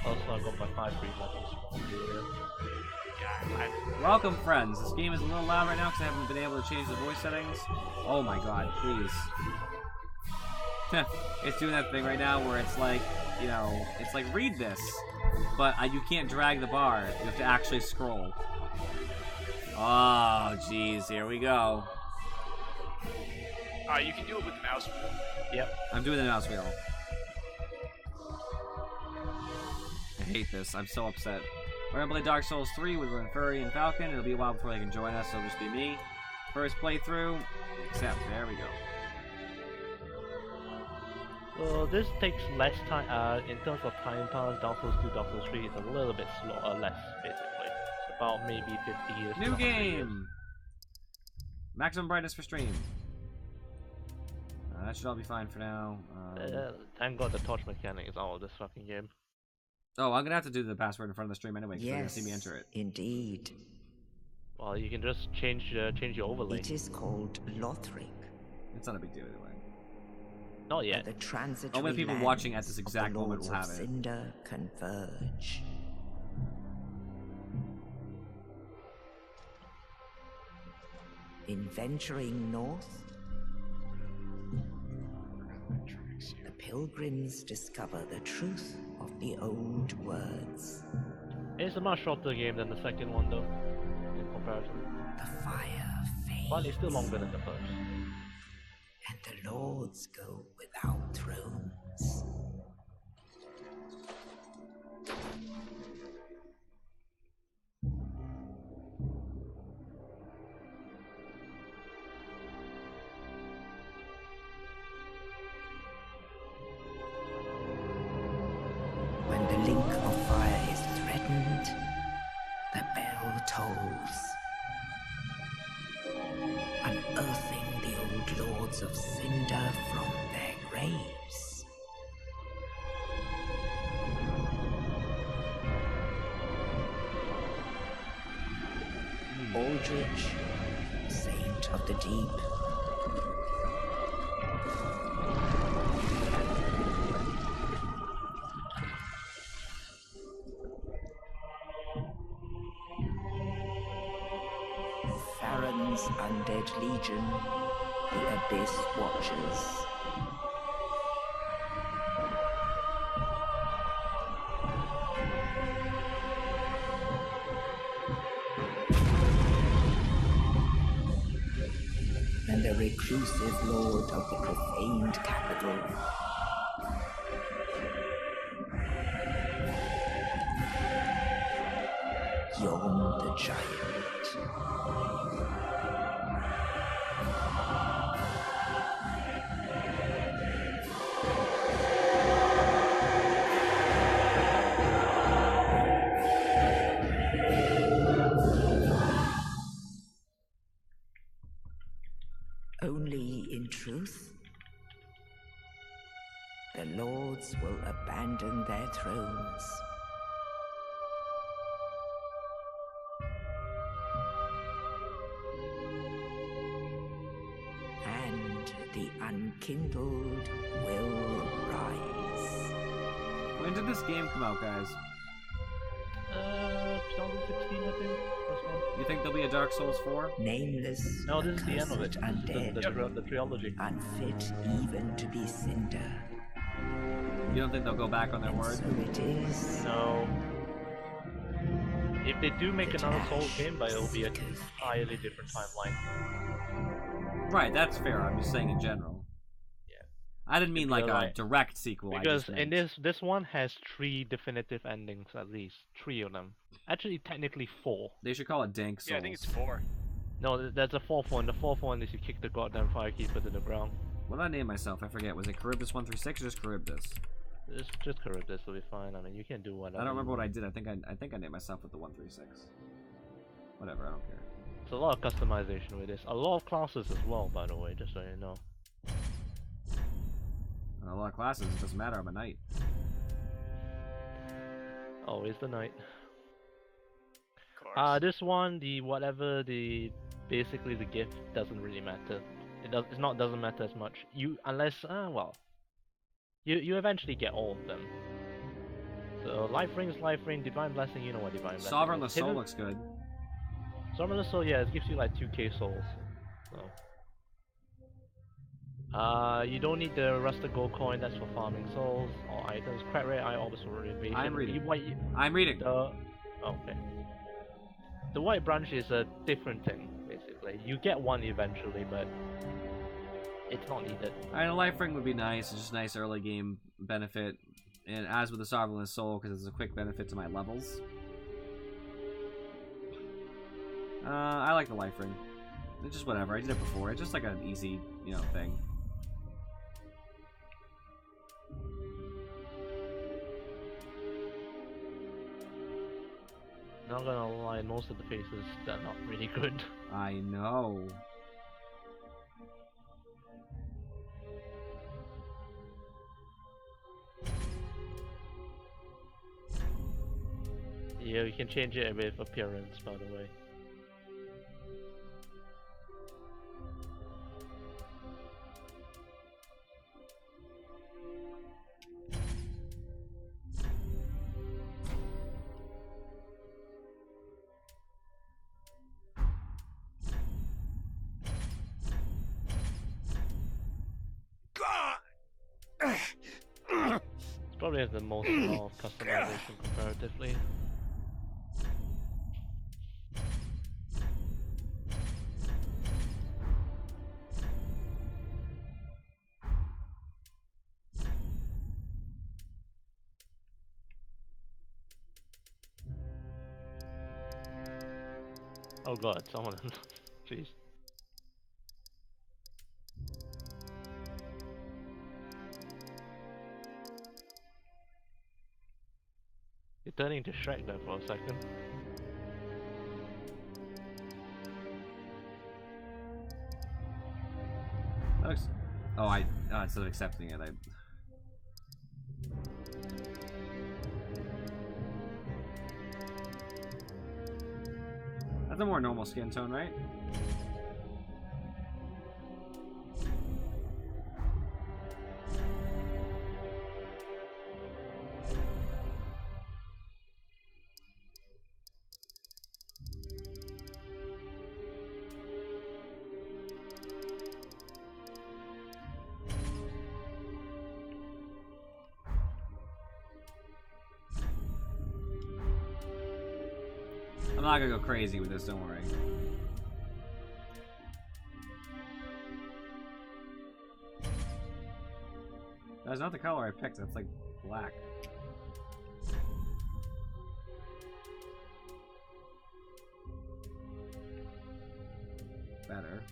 Also, I got my 5 free levels from earlier. Yeah, Welcome, friends. This game is a little loud right now because I haven't been able to change the voice settings. Oh my god, please. It's doing that thing right now where it's like, you know, it's like, read this. But you can't drag the bar. You have to actually scroll. Oh, jeez. Here we go. you can do it with the mouse wheel. Yep. I'm doing the mouse wheel. I hate this. I'm so upset. We're gonna play Dark Souls 3 with Furry and Falcon. It'll be a while before they can join us, so it'll just be me. First playthrough. Except, there we go. So this takes less time, in terms of time pass, Dark Souls 2, Dark Souls 3 is a little bit less, basically. It's about maybe 50 years. New game! Maximum brightness for stream. That should all be fine for now. Thank god the torch mechanic is out of this fucking game. Oh, I'm gonna have to do the password in front of the stream anyway, because they're gonna see me enter it. Indeed. Well, you can just change your overlay. It is called Lothric. It's not a big deal either way. Not yet. The transitory How many people lands watching at this of exact the moment Lords will have of it? Cinder converge. In venturing north, the pilgrims discover the truth of the old words. It's a much shorter game than the second one, though, in comparison. The fire fades, But it's still longer than the first. and the lords go without thrones. When the link of fire is threatened, the bell tolls, unearthing the old lords of Cinder from their graves. Aldrich, saint of the deep. Farron's undead legion, the Abyss Watchers. And the reclusive lord of the profaned capital. Yon the giant. Only in truth, the lords will abandon their thrones. And the unkindled will rise. When did this game come out, guys? 2016, I think. First one. You think there'll be a Dark Souls 4? Nameless, No, this is the end of it. accursed This is undead, the trilogy. unfit even to be Cinder. You don't think they'll go back on their And word? so it is. No. If they do make another Souls game, but it'll be an entirely different timeline. Right, that's fair. I'm just saying in general. Yeah. I didn't mean like a Like- direct sequel. I Because just in meant- this one has 3 definitive endings at least. 3 of them. Actually, technically 4. They should call it Dank Souls. Yeah, I think it's 4. No, there's a 4th one. The 4th one is you kick the goddamn firekeeper to the ground. What did I name myself? I forget. Was it Charybdis 136 or just Charybdis? Just Charybdis will be fine. I mean, you can do whatever. I don't remember you what I want. did. I think I named myself with the 136. Whatever, I don't care. There's a lot of customization with this. A lot of classes as well, by the way, just so you know. A lot of classes. It doesn't matter. I'm a knight. Always the knight. Of course. This one, basically the gift doesn't really matter. Doesn't matter as much. You eventually get all of them. So life ring, divine blessing. You know what divine blessing Sovereignless is. Soul Hidden- looks good. Sovereignless Soul, yeah, it gives you like 2k souls. So. You don't need the rusted gold coin. That's for farming souls or items. Crack rate, I always for invasion. I'm reading. You, I'm reading. okay. The white branch is a different thing, basically. You get one eventually, but it's not needed. Alright, a life ring would be nice. It's just a nice early game benefit. And as with the Sovereignless Soul, because it's a quick benefit to my levels. I like the life ring. It's just whatever. I did it before. It's just like an easy, you know, thing. Not gonna lie, most of the faces they're not really good. I know. Yeah, you can change it with appearance, by the way. It's probably has the most amount of customization comparatively. Oh god, someone. Jeez. You're turning to Shrek there for a second. That looks... Oh, instead of accepting it, I... That's a more normal skin tone, right? I'm not gonna go crazy with this, don't worry. That's not the color I picked, that's like black. Better.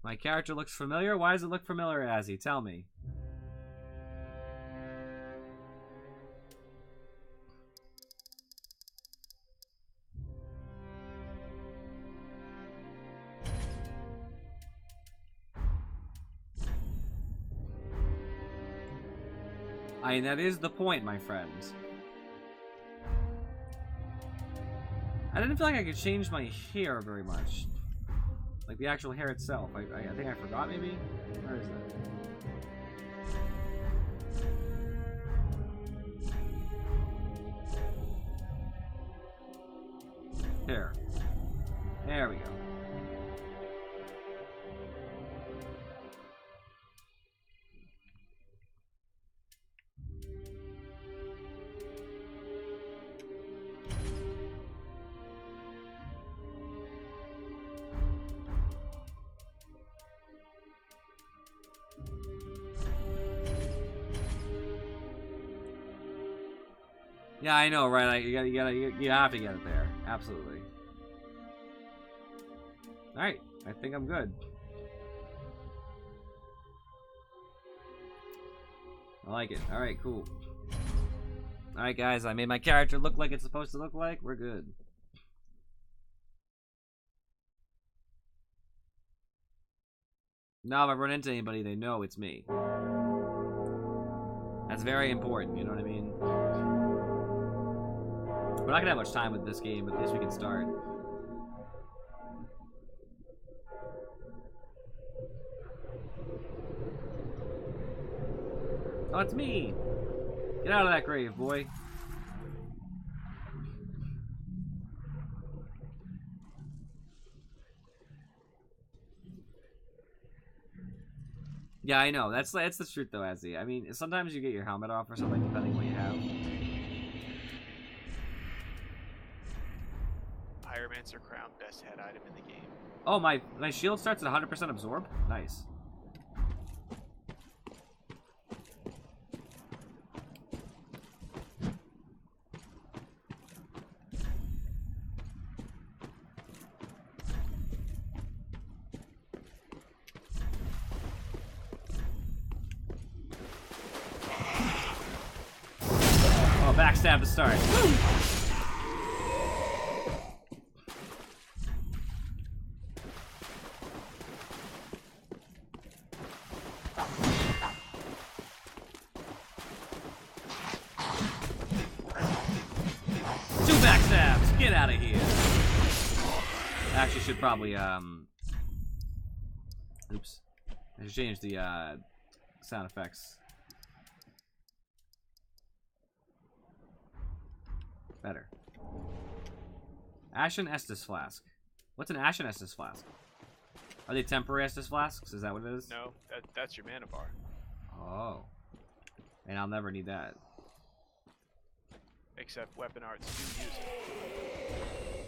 My character looks familiar? Why does it look familiar, Azzy? Tell me. I mean, that is the point, my friends. I didn't feel like I could change my hair very much. Like the actual hair itself. I think I forgot, maybe? Where is that? Hair. There we go. Yeah, I know, right? Like, you have to get it there. Absolutely. Alright, I think I'm good. I like it. Alright, cool. Alright guys, I made my character look like it's supposed to look like. We're good. Now if I run into anybody, they know it's me. That's very important, you know what I mean? We're not gonna have much time with this game, but at least we can start. Oh, it's me! Get out of that grave, boy. Yeah, I know. That's the truth, though, Azzy. I mean, sometimes you get your helmet off or something, depending on what you have. Pyromancer Crown, best head item in the game. Oh, my shield starts at 100% absorb? Nice. Backstab to start. Two backstabs. Get out of here. Actually, should probably oops. I should change the sound effects. Better. Ashen Estus Flask. What's an Ashen Estus Flask? Are they temporary Estus Flasks? Is that what it is? No, that's your mana bar. Oh. And I'll never need that. Except weapon arts do use it.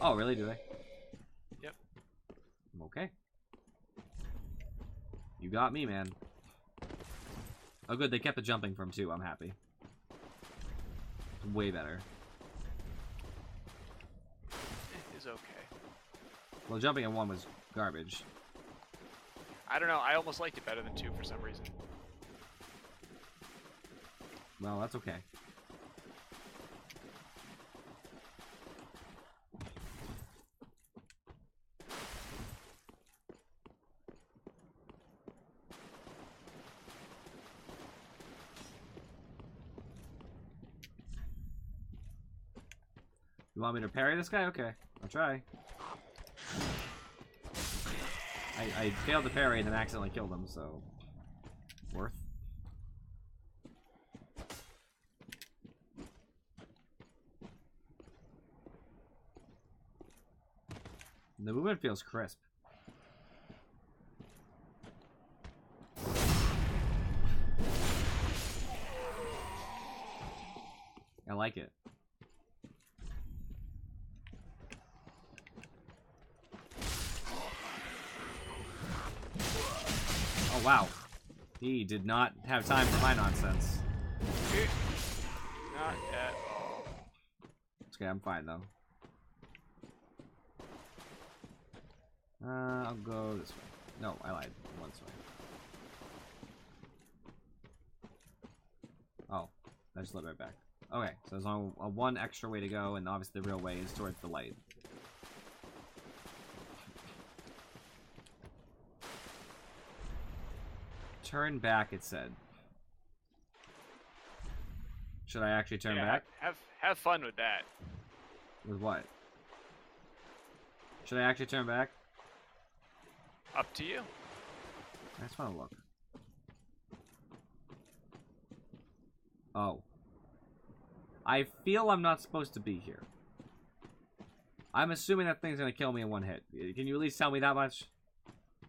Oh, really? Do they? Yep. Okay. You got me, man. Oh, good. They kept the jumping from too. I'm happy. Way better. Is okay. Well, jumping in 1 was garbage. I don't know. I almost liked it better than 2 for some reason. Well, that's okay. You want me to parry this guy? Okay, I'll try. I failed to parry and then accidentally killed him, so... worth. The movement feels crisp. I like it. Oh, wow. He did not have time for my nonsense. Not at all. It's okay, I'm fine, though. I'll go this way. No, I lied. One way. Oh, I just led right back. Okay, so there's only one extra way to go, and obviously the real way is towards the light. Turn back, it said. Should I actually turn back? Have fun with that. With what? Should I actually turn back? Up to you. I just want to look. Oh. I feel I'm not supposed to be here. I'm assuming that thing's gonna kill me in 1 hit. Can you at least tell me that much?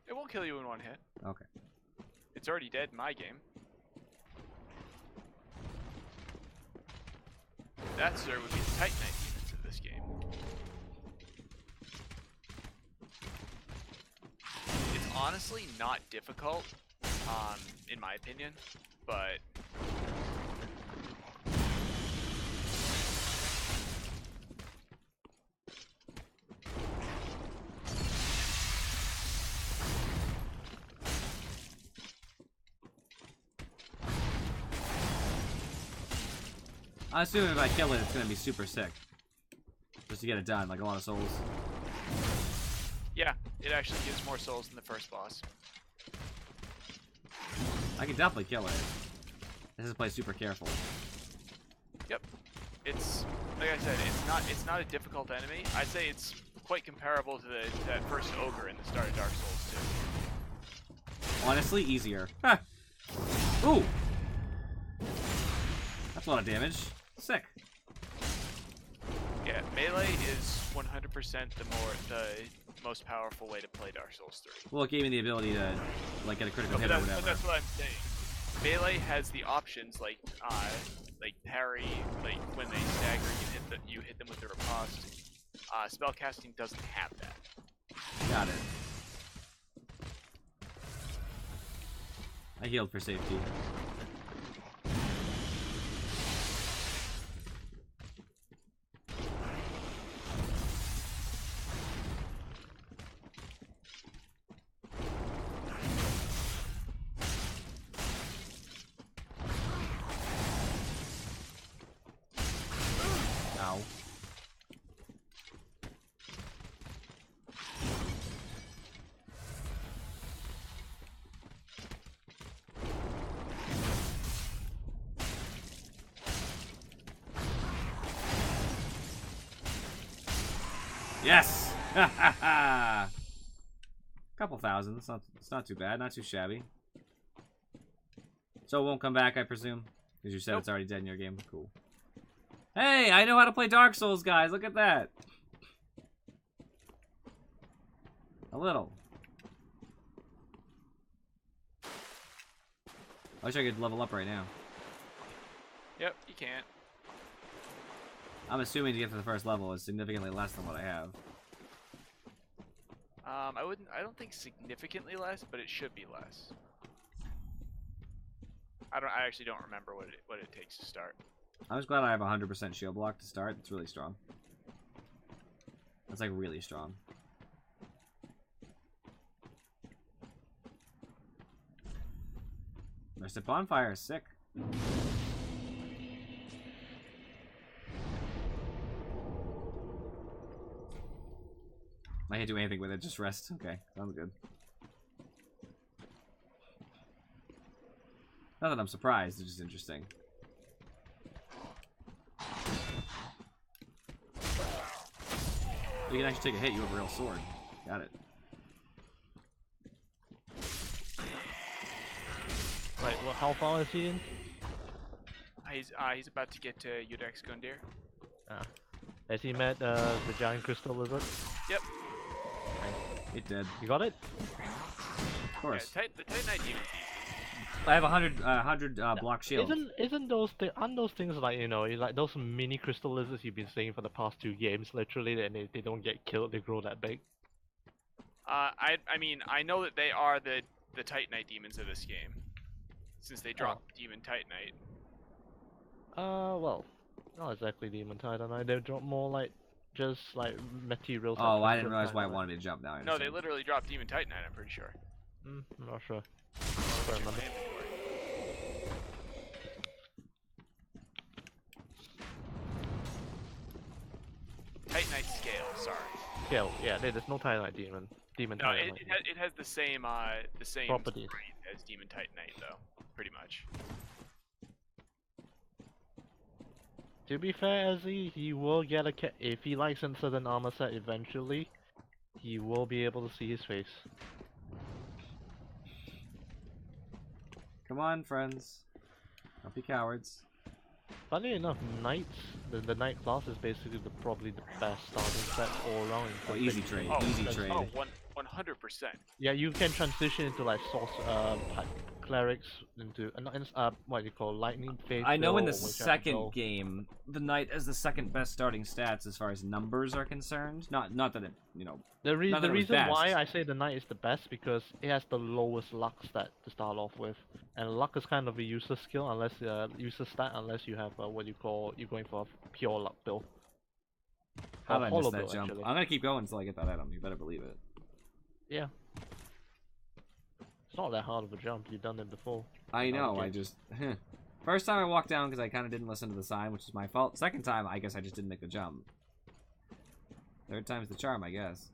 It won't kill you in 1 hit. Okay. It's already dead in my game. That, sir, would be the Titanite units of this game. It's honestly not difficult, in my opinion, but... I assume if I kill it, it's gonna be super sick. Just to get it done, like a lot of souls. Yeah, it actually gives more souls than the first boss. I can definitely kill it. This is play super careful. Yep. It's like I said, it's not a difficult enemy. I'd say it's quite comparable to that first ogre in the start of Dark Souls 2. Honestly, easier. Ha! Ooh! That's a lot of damage. Sick. Yeah, melee is 100% the most powerful way to play Dark Souls 3. Well, it gave me the ability to, like, get a critical hit or But whatever. that's what I'm saying. Melee has the options like parry, like when they stagger, you hit them with the riposte. Spellcasting doesn't have that. Got it. I healed for safety. Ow. Yes! Couple thousand. It's not too bad. Not too shabby. So it won't come back, I presume? Because you said Nope. it's already dead in your game. Cool. Hey, I know how to play Dark Souls, guys. Look at that. A little. I wish I could level up right now. Yep, you can't. I'm assuming to get to the first level is significantly less than what I have. I don't think significantly less, but it should be less. I actually don't remember what it takes to start. I'm just glad I have 100% shield block to start. It's really strong. That's like really strong. Mr. Bonfire is sick. I can't do anything with it, just rest. Okay, sounds good. Not that I'm surprised, it's just interesting. You can actually take a hit, you have a real sword. Got it. Right, well, how far is he in? He's about to get to Udex Gundyr. Has he met the giant crystal lizard? Yep. It did. You got it? Of course. Yeah, the Titanite Demon's easy. I have 100 block shield. Aren't those things like, you know, like those mini crystal lizards you've been seeing for the past 2 games, literally, and they don't get killed, they grow that big? I mean, I know that they are the Titanite demons of this game, since they dropped Demon Titanite. Well, not exactly Demon Titanite. They drop more like just like materials. Oh, like I didn't realize why I Titanite. wanted to jump now. I No, they understand. literally dropped Demon Titanite, I'm pretty sure. I'm not sure. Check Don't my remember. inventory. Titanite scale, sorry. Yeah, there's no Titanite demon. Demon No, Titanite. it has the same Properties. strength as Demon Titanite though, pretty much. To be fair, Ezzy, he will get a if he likes a certain armor set eventually, he will be able to see his face. Come on, friends. Don't be cowards. Funny enough, Knights, the Knight class is basically probably the best starting set all around. in Oh, easy conflict. trade. Oh, Easy that's- trade. Oh, 100%. Yeah, you can transition into like clerics into what do you call lightning phase. I know in the or whichever second build. game, the knight has the second best starting stats as far as numbers are concerned. Not that it, you know. The, Not that the it was reason why best. I say the knight is the best because it has the lowest luck stat to start off with, and luck is kind of a useless skill unless useless stat unless you have what you call you're going for a pure luck build. How Or did I miss hollow that build, jump? actually. I'm gonna keep going until I get that item. You better believe it. Yeah. It's not that hard of a jump. You've done it before. I know. Okay. I just. First time I walked down because I kind of didn't listen to the sign, which is my fault. Second time, I guess I just didn't make the jump. Third time's the charm, I guess.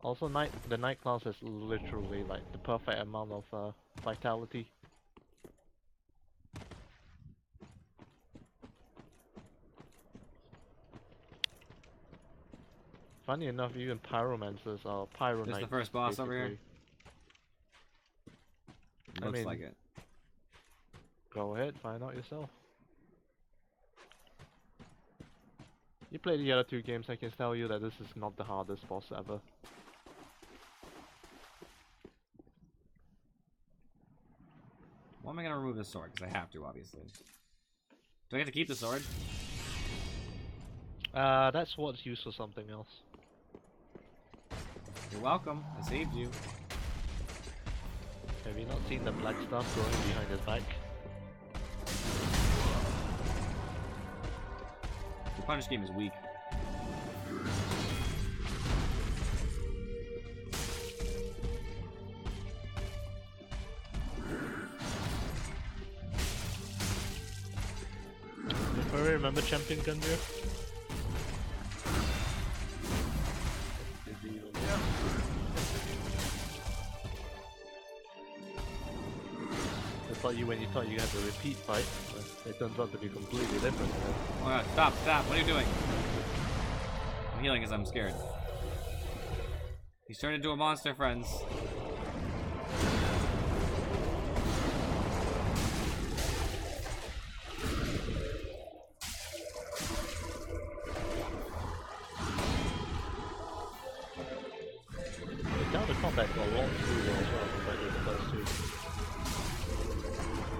Also, the night class is literally like the perfect amount of vitality. Funny enough, even pyromancers are pyro This knights. the first boss over here? basically. Looks mean- like it. Go ahead, find out yourself. You played the other two games, I can tell you that this is not the hardest boss ever. Why am I gonna remove the sword? Because I have to, obviously. Do I get to keep the sword? That sword's used for something else. You're welcome. I saved you. Have you not seen the black stuff growing behind his back? The punish game is weak. If I remember Champion Gundyr? I thought when you thought you had the repeat fight, but it turns out to be completely different. Oh god, stop, stop. What are you doing? I'm healing because I'm scared. He's turned into a monster, friends. Now the combat got a lot smoother as well compared to the first two.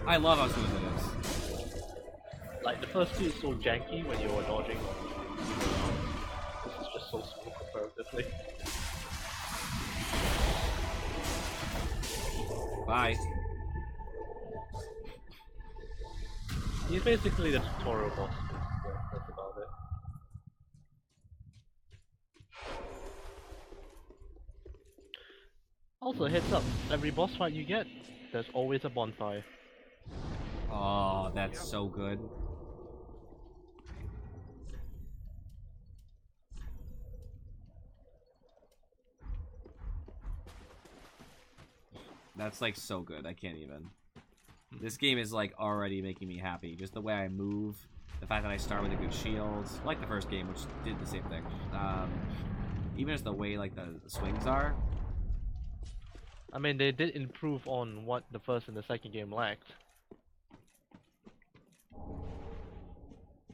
I love how smooth it is. Like the first two is so janky when you were dodging. This is just so smooth comparatively. Bye. He's basically the tutorial boss. Yeah, that's about it. Also, heads up, every boss fight you get, there's always a bonfire. Oh, that's so good. That's like so good. I can't even. This game is like already making me happy. Just the way I move, the fact that I start with a good shield, like the first game, which did the same thing. Even just the way like the swings are. I mean, they did improve on what the first and the second game lacked.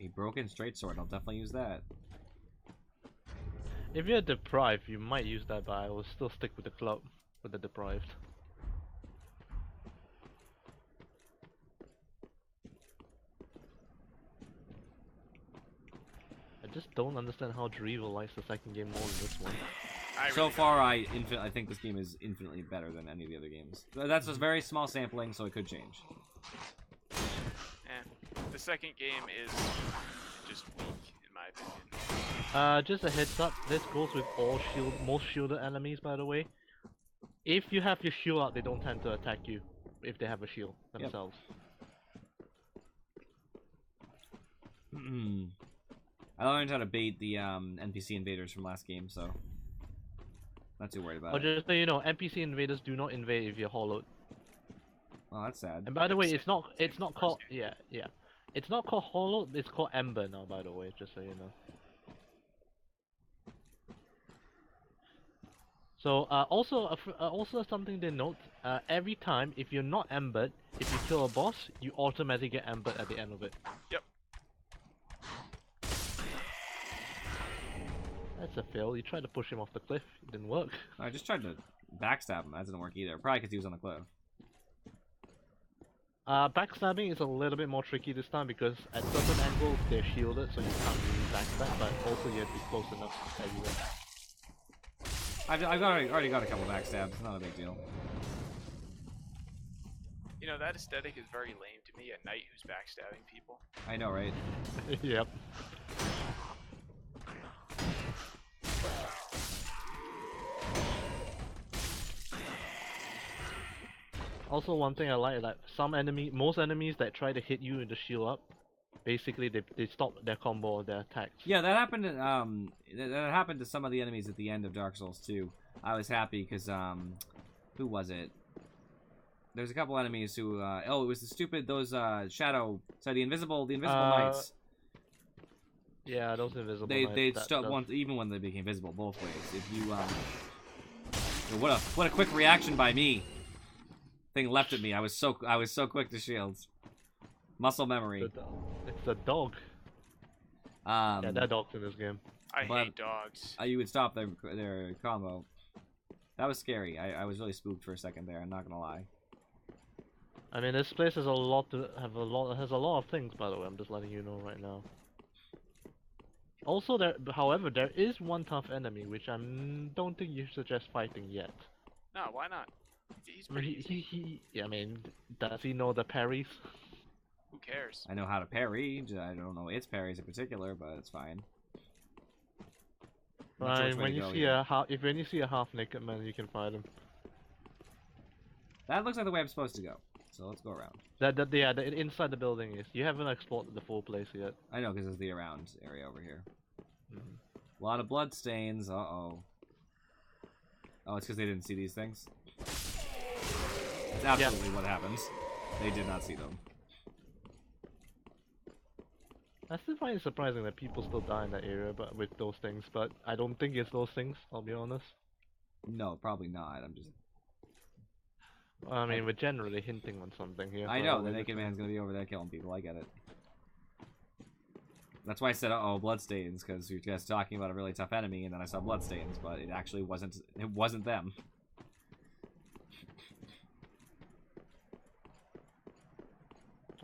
A broken straight sword. I'll definitely use that. If you're deprived, you might use that, but I will still stick with the club, with the deprived. I just don't understand how Drevel likes the second game more than this one. So far, I think this game is infinitely better than any of the other games. That's a very small sampling, so it could change. The second game is just weak, in my opinion. Just a heads up, this goes with all most shielded enemies, by the way. If you have your shield out, they don't tend to attack you if they have a shield themselves. I learned how to bait the NPC invaders from last game, so not too worried about Or it. just so you know, NPC invaders do not invade if you're hollowed. Oh, that's sad. And by the way, it's not called it's not called hollowed, it's called ember now, by the way, just so you know. So also something to note, every time if you're not embered, if you kill a boss, you automatically get embered at the end of it. Yep. That's a fail. You tried to push him off the cliff, it didn't work. I just tried to backstab him. That didn't work either. Probably because he was on the cliff. Backstabbing is a little bit more tricky this time because at certain angles they're shielded, so you can't really backstab, but also you have to be close enough everywhere. I've already got a couple backstabs. It's not a big deal. You know, that aesthetic is very lame to me, a knight who's backstabbing people. I know, right? Yep. Also, one thing I like is that most enemies that try to hit you in the shield up, basically they stop their combo or their attacks. Yeah, that happened. That happened to some of the enemies at the end of Dark Souls 2. I was happy because who was it? There's a couple enemies who it was the invisible knights. Yeah, those invisible They knights, stopped once, even when they became visible both ways. If you what a quick reaction by me. Thing leapt at me. I was so quick to shields. Muscle memory. It's a dog. Yeah, that dog's in this game. I hate dogs. You would stop their combo. That was scary. I was really spooked for a second there. I'm not gonna lie. I mean, this place has a lot of things. By the way, I'm just letting you know right now. Also, however, there is one tough enemy which I don't think you suggest fighting yet. No, why not? He's pretty easy. I mean, does he know the parries? Who cares? I know how to parry. I don't know its parries in particular, but it's fine. Right, when you see a half-naked man, you can fight him. That looks like the way I'm supposed to go. So let's go around. Inside the building is. You haven't explored the full place yet. I know, because it's the around area over here. Mm-hmm. A lot of blood stains. Uh-oh. Oh, it's because they didn't see these things? It's absolutely what happens. They did not see them. I still find it surprising that people still die in that area with those things, but I don't think it's those things, I'll be honest. No, probably not. I'm just... I mean, we're generally hinting on something here. I know, the naked man's gonna be over there killing people, I get it. That's why I said, uh-oh, bloodstains, because you guys talking about a really tough enemy, and then I saw bloodstains, but it actually wasn't them.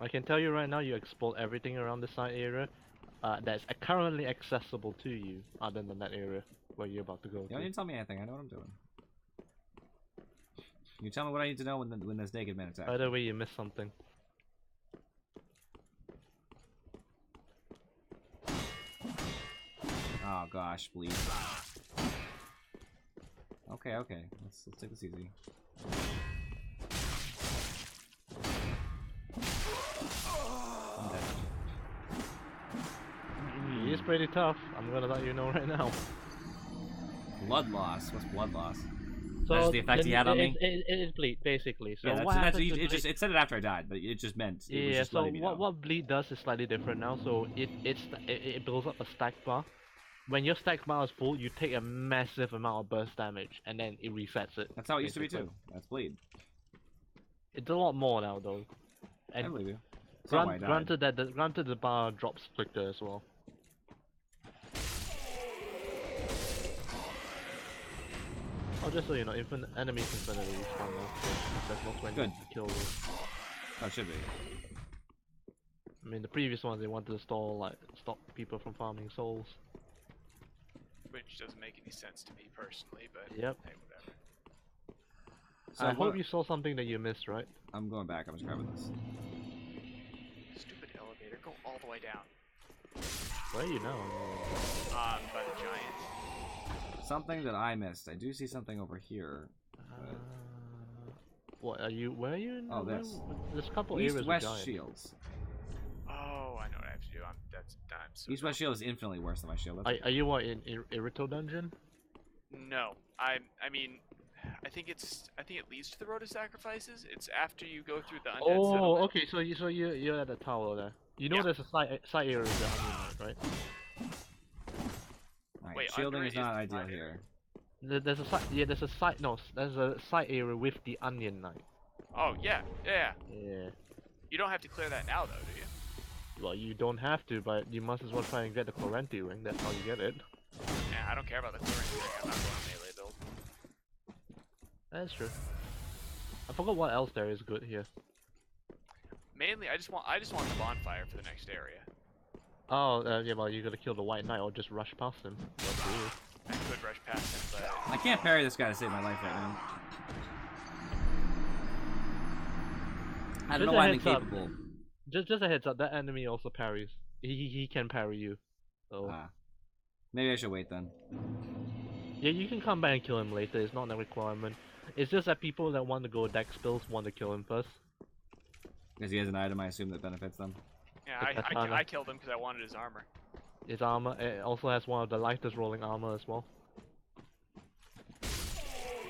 I can tell you right now, you explored everything around the side area that's currently accessible to you, other than that area where you're about to go You to. don't need to tell me anything, I know what I'm doing. You tell me what I need to know when this naked man attacks. By the way, you missed something. Oh gosh, please. Okay, let's take this easy. I'm dead. He is pretty tough, I'm gonna let you know right now. Blood loss. What's blood loss? So That's the effect he had on me? It is bleed, basically. So Yeah, what happens with it said it after I died, but it just meant it was just so letting me know. what bleed does is slightly different now. So it builds up a stack bar. When your stack bar is full, you take a massive amount of burst damage, and then it resets it. That's how it used to be basically. too. That's bleed. It's a lot more now, though. I And believe you. That's not why I died. granted the bar drops quicker as well. Oh, just so you know, enemies infinity respawn now. So there's no point Good. to kill you. Oh, it should be. I mean, the previous ones they wanted to stop people from farming souls. Which doesn't make any sense to me personally, but Yep. hey, whatever. So I hope you saw something that you missed, right? I'm going back. I'm just grabbing this. Stupid elevator, go all the way down. Where are you now? By the giant. Something that I missed. I do see something over here. What are you? Where are you? Oh, this. There's a couple areas with East-West giants. shields. Oh, I know what I have to do. I'm so East-West shield is infinitely worse than my shield. That's Are you what in Irito dungeon? No, I mean, I think it leads to the Road of Sacrifices. It's after you go through the undead Oh, settlement. okay. So you're at the tower there. You know Yeah. there's a side area with the onion, right? Alright, Wait, shielding under is it not is ideal fire. here. There's a side. Yeah, there's a side area with the onion knight. Oh yeah. Yeah. You don't have to clear that now, though, do you? Well, you don't have to, but you must as well try and get the Correnti ring. That's how you get it. Yeah, I don't care about the clearing thing. I'm not going melee build. That's true. I forgot what else there is good here. Mainly, I just want the bonfire for the next area. Oh, yeah, well, you gotta kill the white knight or just rush past him. That's weird. I could rush past him, but I can't parry this guy to save my life right now. I don't know why I'm incapable. Just a heads up, that enemy also parries. He can parry you. So Maybe I should wait then. yeah, you can come back and kill him later. It's not a requirement. It's just that people that want to go dex builds want to kill him first. Because he has an item, I assume, that benefits them. Yeah, The katana. I killed him because I wanted his armor. His armor, it also has one of the lightest rolling armor as well.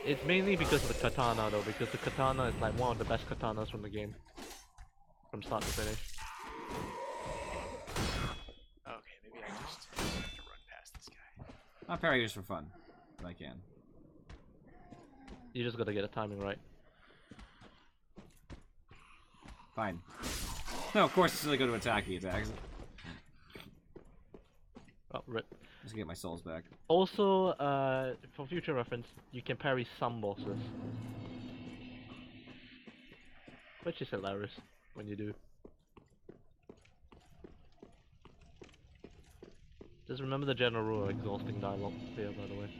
It's mainly because of the katana though, because the katana is like one of the best katanas from the game. From start to finish. Okay, maybe I just have to run past this guy. I'll parry just for fun, if I can. You just gotta get the timing right. Fine. No, of course it's really good to attack the attacks. Oh, rip. Just to get my souls back. Also, for future reference, you can parry some bosses. Which is hilarious when you do. Just remember the general rule of exhausting dialogue here, by the way.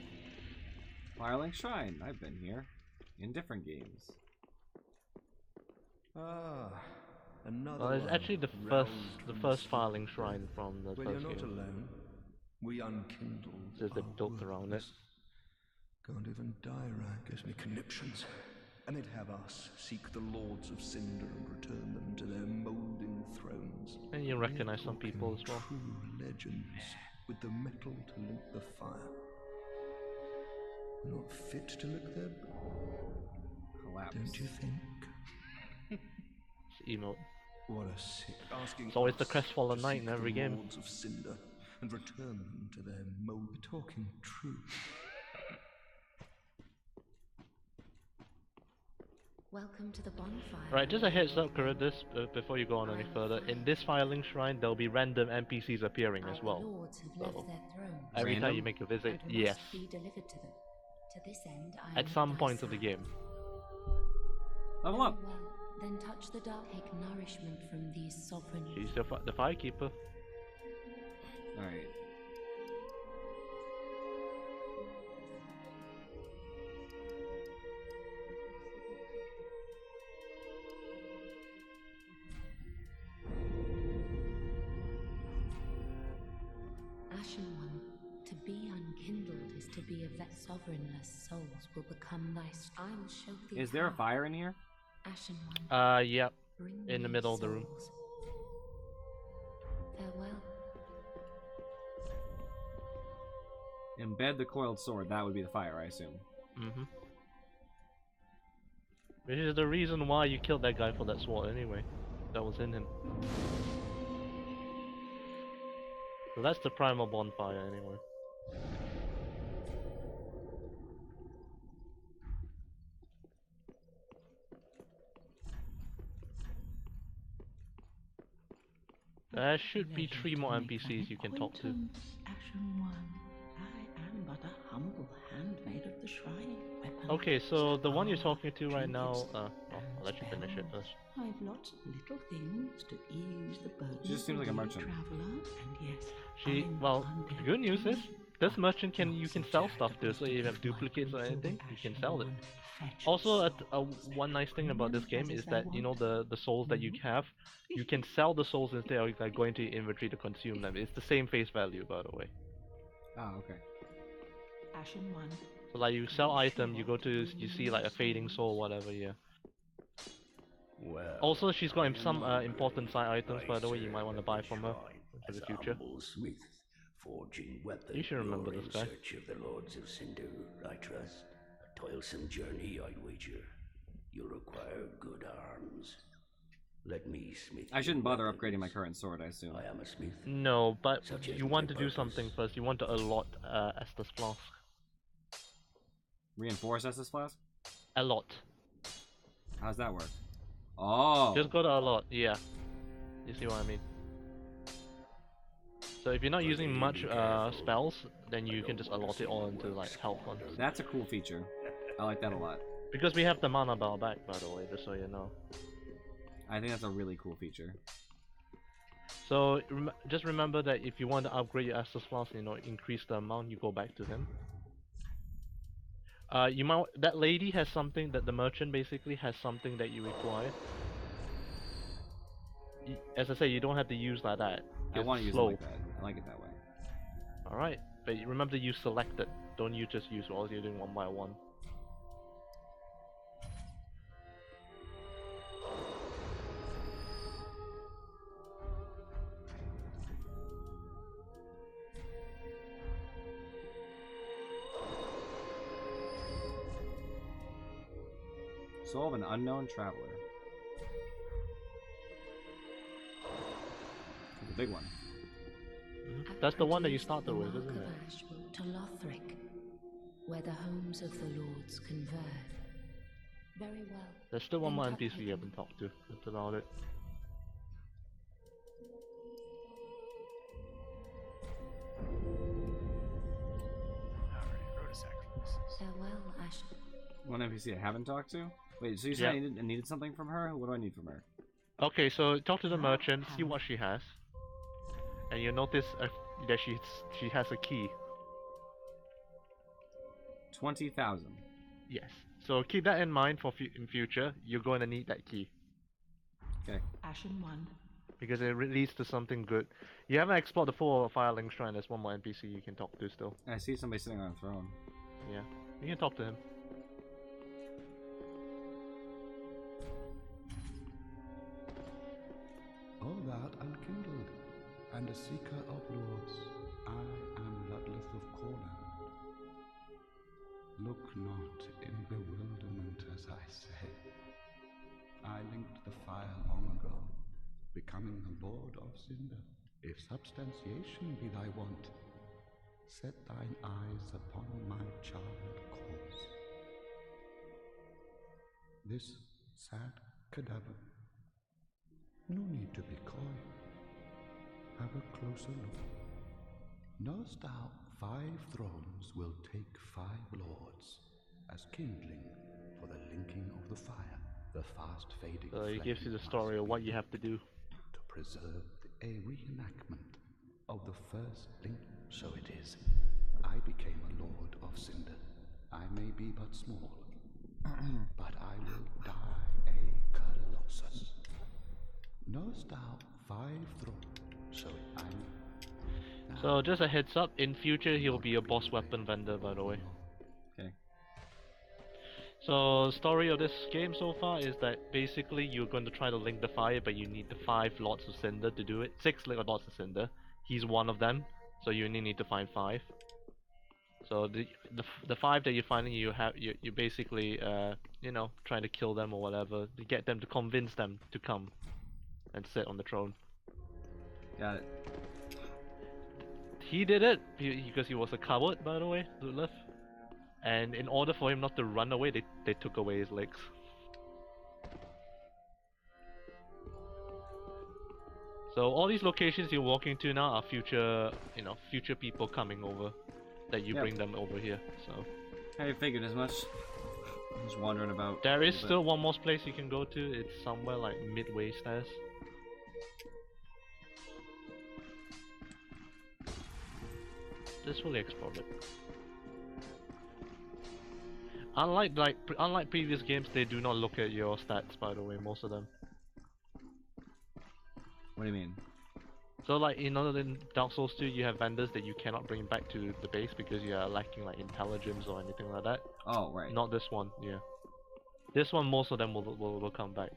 Firelink Shrine, I've been here. In different games. Ah, another Well, it's one actually the round first from filing shrine from the Well, first you're not game. alone. We unkindled. Just they our built around it. worthless. Can't even Dirac gives me conniptions. And they'd have us seek the Lords of Cinder and return them to their moulding thrones. And you recognize some people as well. True legends with the metal to link the fire. We're not fit to lick their Collapse. don't you think? It's emote. What a sick asking. It's always the us crestfallen to knight seek in every the game. Lords of Cinder and return them to their mold. Talking true. Welcome to the bonfire. Right, just a heads up, Charybdis, before you go on any further. In this filing shrine, there'll be random NPCs appearing as Our well. lords have left So, their thrones. Every time Random? you make a visit, and yes. must be delivered to them. To this end, I At am some thy points of the sire. game. Level Very up! well, then touch the dark. Take nourishment from these sovereign. She's the firekeeper. Alright. Ashen one, to be unkindled is to be a vet. Sovereignless souls will become thy. I will show thee. Is there a how. fire in here? Ashen one, Yep. bring in the me middle of the room. souls. Farewell. Embed the coiled sword. That would be the fire, I assume. Mm-hmm. Which is the reason why you killed that guy for that sword anyway. That was in him. So that's the primal bonfire anyway. There should be 3 more NPCs you can talk to. Ashen One, I am but a humble handmaid of the shrine. Weapon Okay, so the one you're talking to right now, I'll let you finish it first. I've lots of little things to ease the burden. She just seems like a of the merchant. Traveler, and yes, Well, the good news is, this merchant you can sell stuff to, so if you have duplicates or anything, you can sell it. Also, one nice thing about this game is that, you know, the souls that you have, you can sell the souls instead of like going to your inventory to consume them. It's the same face value, by the way. Ah, okay. Ashen One. So like you sell item, you go to, you see like a fading soul, whatever, yeah. Well, Also, she's got some important side items, by the way, you might want to buy from her for the future. Smith, forging weapons. You should remember this guy. In search of the Lords of Cinder, I trust. A toilsome journey, I'd wager. You'll require good arms. Let me smith. I shouldn't you bother weapons. upgrading my current sword, I assume. I am a smith. No, but Such is you want my to do purpose. something first. You want to allot Estus Flask. Reinforce Estus Flask? Allot. How's that work? Oh! Just go to allot, yeah. You see what I mean? So if you're not using much spells, then you can just allot it all into like health ones. That's a cool feature. I like that a lot. Because we have the mana bar back, by the way, just so you know. I think that's a really cool feature. So just remember that if you want to upgrade your Estus Flask, you know, increase the amount, you go back to him. That lady has something that the merchant basically has something that you require. As I say, you don't have to use like that. I It's want to use it slow. like that. I like it that way. Alright, but remember you select it. Don't you just use all you're doing one by one. Soul of an unknown traveler. The big one. That's the one that you started with, isn't it? To Lothric, where the homes of the lords converge. Very well. There's still one more Then NPC you haven't talked to. That's about it. Alright, road to sacrifices. Farewell, Ashen. One NPC I haven't talked to? Wait, so you said I needed something from her? What do I need from her? Okay, so talk to the merchant, see what she has, and you'll notice that she has a key. 20,000. Yes. So keep that in mind for in future. You're going to need that key Okay. Ashen 1. because it leads to something good. You haven't explored the full Firelink Shrine. There's one more NPC you can talk to still. I see somebody sitting on a throne. Yeah, you can talk to him. O thou unkindled, and a seeker of lords, I am Ludleth of Corland. Look not in bewilderment as I say. I linked the fire long ago, becoming the Lord of Cinder. If substantiation be thy want, set thine eyes upon my charred corpse. This sad cadaver. No need to be coy. Have a closer look. Knowest thou 5 thrones will take 5 lords as kindling for the linking of the fire, the fast fading So he flame gives you the story of what you have to do. to preserve a reenactment of the first link. So it is. I became a lord of Cinder. I may be but small, but I will die a colossus. Knowest thou 5 thrones? So I may. So just a heads up, in future he'll be a boss weapon vendor, by the way. Okay. So story of this game so far is that basically you're going to try to link the fire, but you need the 5 Lords of Cinder to do it. 6 Lords of Cinder. He's one of them, so you only need to find 5. So the 5 that you're finding, you basically you know, trying to kill them or whatever to get them to convince them to come and sit on the throne. Got it. He did it because he was a coward, by the way, Ludleth. And in order for him not to run away, they took away his legs. So all these locations you're walking to now are future, you know, future people coming over, that you bring them over here. So I figured as much. I'm just wandering about. there is still one more place you can go to. It's somewhere like midway stairs. Just fully explored it. Unlike previous games, they do not look at your stats. By the way, most of them. What do you mean? So like in Dark Souls 2, you have vendors that you cannot bring back to the base because you are lacking like intelligence or anything like that. Oh, right. Not this one, yeah. This one, most of them will come back.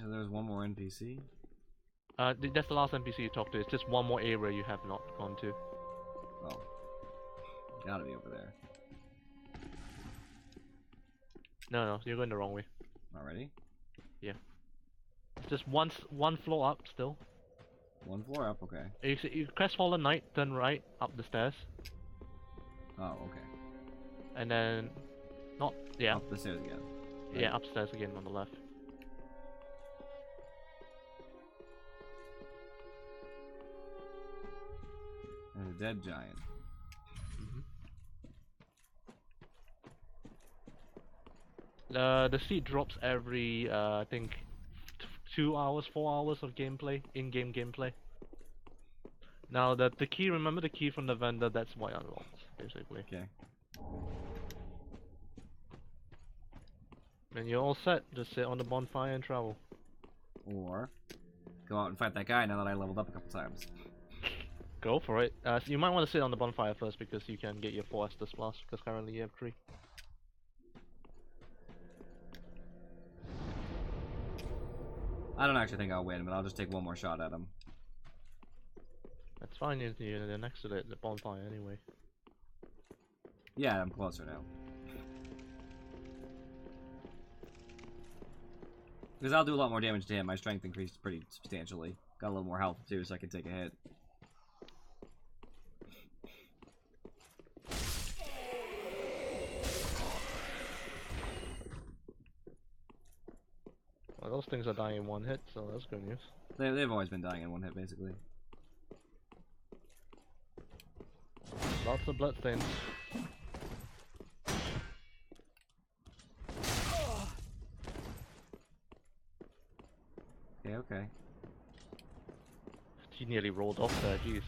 So there's one more NPC? That's the last NPC you talk to. It's just one more area you have not gone to. Oh. Gotta be over there. No, you're going the wrong way. Already? Yeah. It's just one floor up still. One floor up, okay. You Crestfallen Knight, turn right, up the stairs. Oh, okay. And then... Up the stairs again. Right? Yeah, upstairs again on the left. And a dead giant. The seed drops every, I think, 2 hours, 4 hours of gameplay, in-game gameplay. Now, the key, remember the key from the vendor, that's what unlocks, basically. Okay. And you're all set, just sit on the bonfire and travel. Or go out and fight that guy now that I leveled up a couple times. Go for it. So you might want to sit on the bonfire first because you can get your 4 Estus Plus, because currently you have 3. I don't actually think I'll win, but I'll just take one more shot at him. That's fine, you're next to the bonfire anyway. Yeah, I'm closer now. Because I'll do a lot more damage to him. My strength increased pretty substantially. Got a little more health too, so I can take a hit. Well, those things are dying in one hit, so that's good news. They've always been dying in one hit, basically. Lots of bloodstains. Okay, okay. He nearly rolled off there, jeez.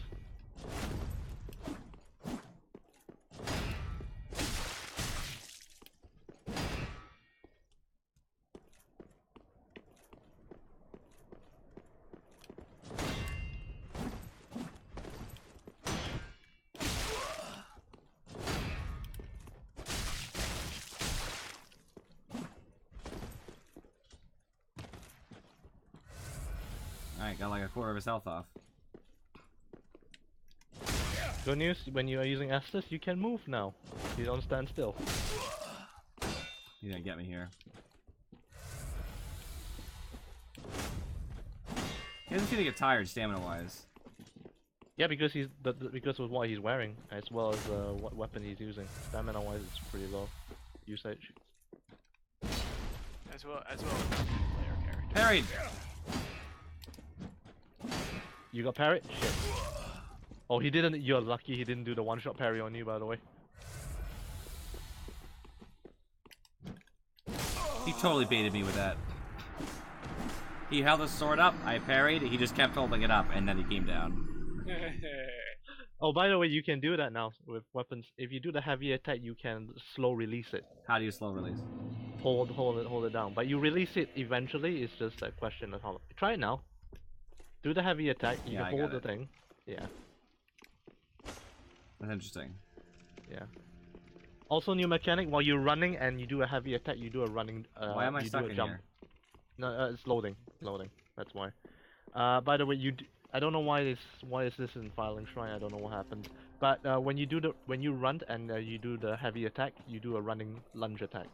Alright, got like a quarter of his health off. Good news, when you are using Estus, you can move now. You don't stand still. He didn't get me here. He doesn't seem to get tired stamina-wise. Yeah, because because of what he's wearing, as well as what weapon he's using. Stamina-wise, it's pretty low usage. As well as player character. Parried! You got parry? Shit. Oh, he didn't. You're lucky he didn't do the one-shot parry on you, by the way. He totally baited me with that. He held his sword up, I parried, he just kept holding it up, and then he came down. Oh, by the way, you can do that now with weapons. If you do the heavy attack, you can slow release it. How do you slow release? Hold it down. But you release it eventually. It's just a question of how. Try it now. Do the heavy attack. You Yeah, I can hold got the it. thing. Yeah. That's interesting. Yeah. Also, new mechanic. While you're running and you do a heavy attack, you do a running. Why am I you stuck do a in jump. here? No, it's loading. Loading. That's why. By the way, I don't know why is this in Filing Shrine. I don't know what happened. But when you run and you do the heavy attack, you do a running lunge attack.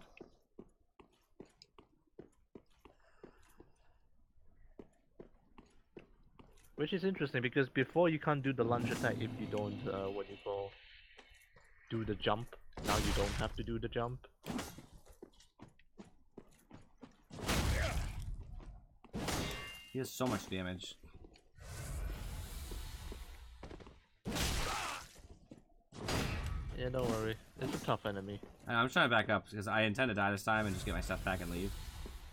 Which is interesting because before you can't do the lunge attack if you don't what you call do the jump. Now you don't have to do the jump. He has so much damage. Yeah, don't worry. It's a tough enemy. I'm trying to back up because I intend to die this time and just get my stuff back and leave.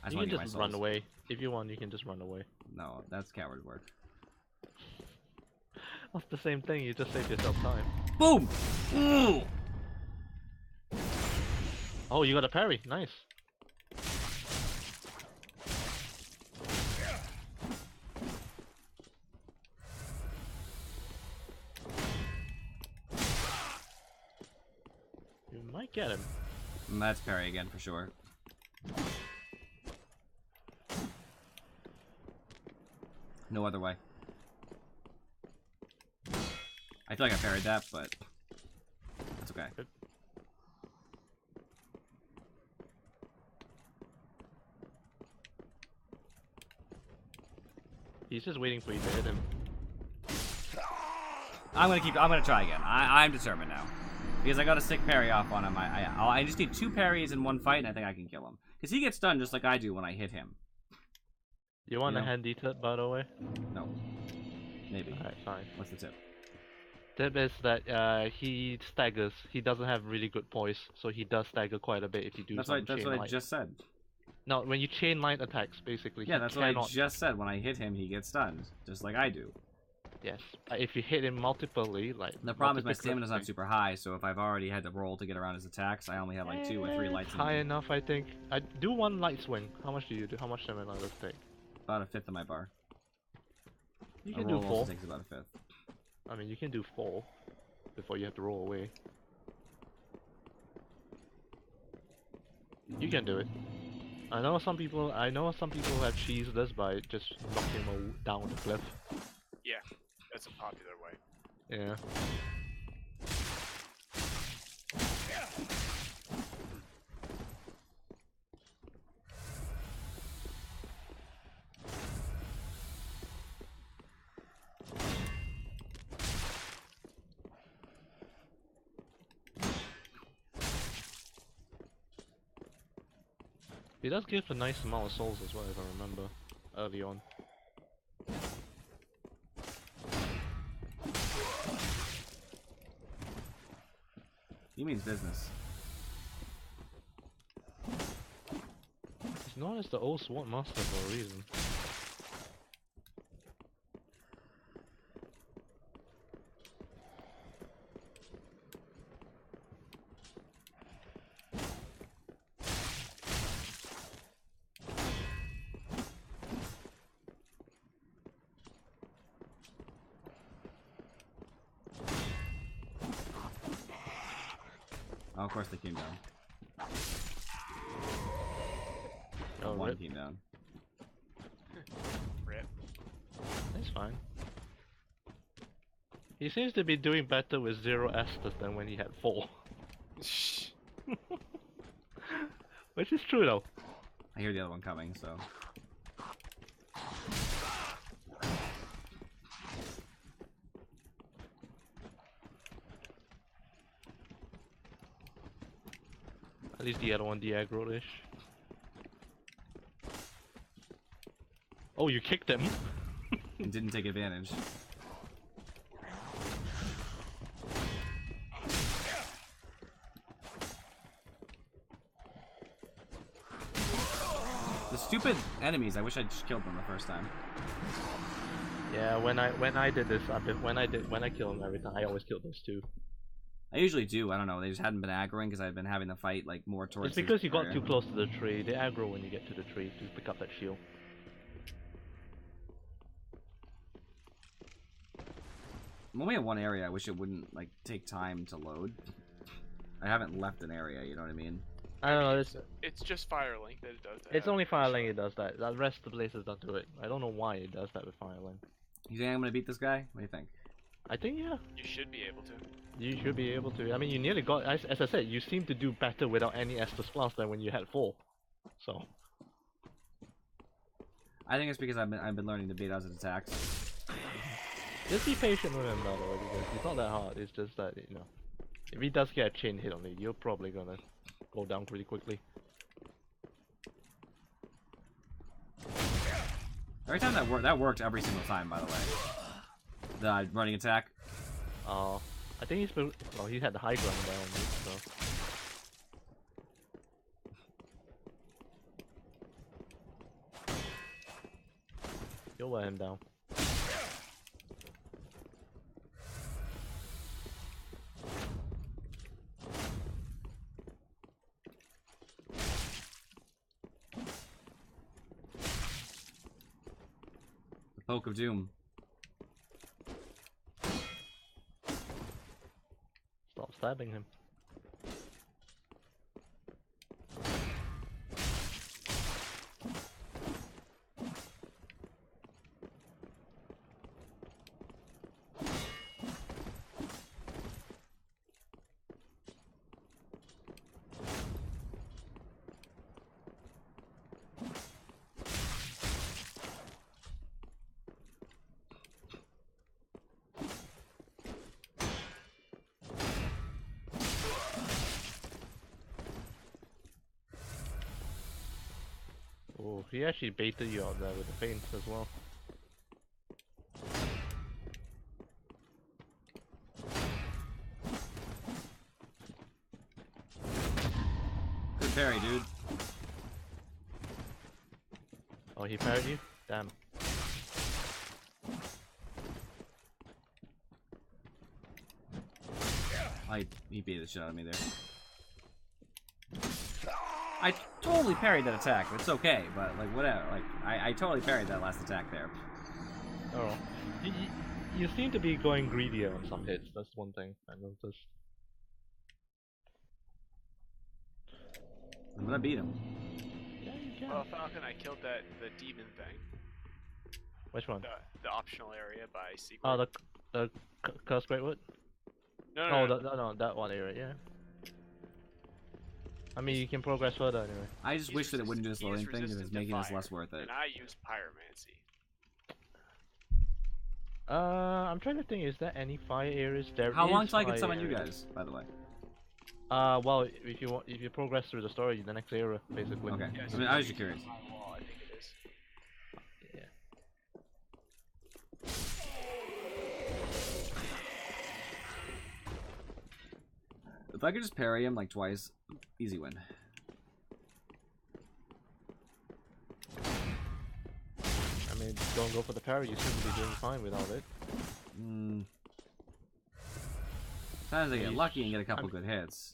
I just You want can to get my just run souls. away. If you want, you can just run away. No, that's coward work. That's the same thing, you just save yourself time. Boom! Ooh! Oh, you got a parry. Nice. You might get him. That's parry again for sure. No other way. I feel like I parried that, but that's okay. Good. He's just waiting for you to hit him. I'm gonna try again. I'm determined now. Because I got a sick parry off on him. I just need 2 parries in one fight, and I think I can kill him. Because he gets stunned just like I do when I hit him. You want You a know. handy tip, by the way? No. Maybe. Alright, fine. What's the tip? Tip is that he staggers. He doesn't have really good poise, so he does stagger quite a bit if you do That's some what chain I light. just said. No, when you chain light attacks, basically. Yeah, he that's cannot... what I just said. When I hit him, he gets stunned. Just like I do. Yes. If you hit him multiply, like... The problem is my multiple stamina's not clips, super high, so if I've already had to roll to get around his attacks, I only have like 2 or 3 lights in high me. enough, I think. I do one light swing. How much do you do? How much stamina does it take? About a fifth of my bar. You A can roll do also 4. takes about a fifth. I mean, you can do 4 before you have to roll away. You can do it. I know some people have cheesed this by just knocking him down the cliff. Yeah, that's a popular way. Yeah. It does give a nice amount of souls as well, if I remember, early on. He means business. He's known as the old sword master for a reason. Oh, of course they came down. Oh, One rip. came down. Rip. That's fine. He seems to be doing better with 0 Estus than when he had 4. Which is true though. I hear the other one coming, so. At least the other one, the aggro-ish. Oh, you kicked him? And didn't take advantage. The stupid enemies, I wish I just killed them the first time. Yeah, when I did this, when I killed him every time, I always killed those two. I usually do, I don't know, they just hadn't been aggroing because I'd been having the fight like more towards It's because the you got area. too close to the tree. They aggro when you get to the tree to pick up that shield. I'm only in one area, I wish it wouldn't like take time to load. I haven't left an area, you know what I mean? I don't know, It's just Firelink that it does that. it's only Firelink it does that. The rest of the places don't do it. I don't know why it does that with Firelink. You think I'm gonna beat this guy? What do you think? I think yeah, You should be able to. you should be able to. I mean, you nearly got, as I said, you seem to do better without any Estus Plus than when you had 4. So, I think it's because I've been learning to bait out his attacks. just be patient with him by the way, because it's not that hard. It's just that, you know, if he does get a chain hit on you, you're probably gonna go down pretty quickly. Every time that worked every single time, by the way. The running attack. I think he's been, well, he had the high ground there on me, so. You'll wear him down. The Poke of Doom. Stop stabbing him. Oh, he actually baited you out there with the feints as well. Good parry, dude. Oh, he parried you? Damn. He beat the shit out of me there. I totally parried that attack. It's okay, but like whatever. Like I totally parried that last attack there. Oh, you seem to be going greedier on some hits. That's one thing I noticed. I'm gonna beat him. Yeah, you can. Well, Falcon, I killed the demon thing. Which one? The optional area by secret. Oh, the Curse Greatwood? no, Oh, no. no, that one area, yeah. I mean, you can progress further anyway. I just wish that it wouldn't do this He is loading thing because it's resistant to making this fire, less worth it. And I use pyromancy. I'm trying to think, is there any fire areas? There How long is till I can fire summon you areas. guys, by the way? Well, if you progress through the story, the next era, basically. Okay. Yeah, I mean, I was just curious. My wall, I think it is. Yeah. If I could just parry him like twice, easy win. I mean, don't go for the parry. You seem to be doing fine without it. Sometimes I get lucky and get a couple good hits.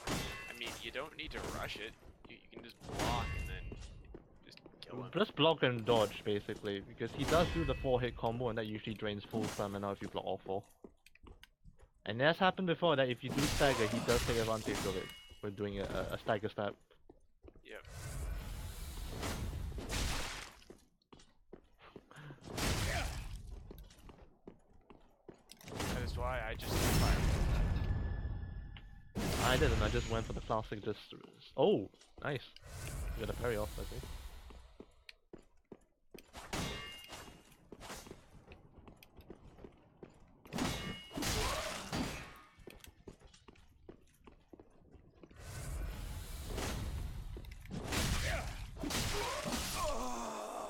I mean, you don't need to rush it. You can just block and then just kill him. Just block and dodge, basically, because he does do the 4-hit combo, and that usually drains full stamina if you block all 4. And it has happened before that if you do stagger, he does take advantage of it with doing a stagger stab. Yep. That is why I just fire. I didn't, I just went for the classic just... Oh! Nice! You got a parry off, I think.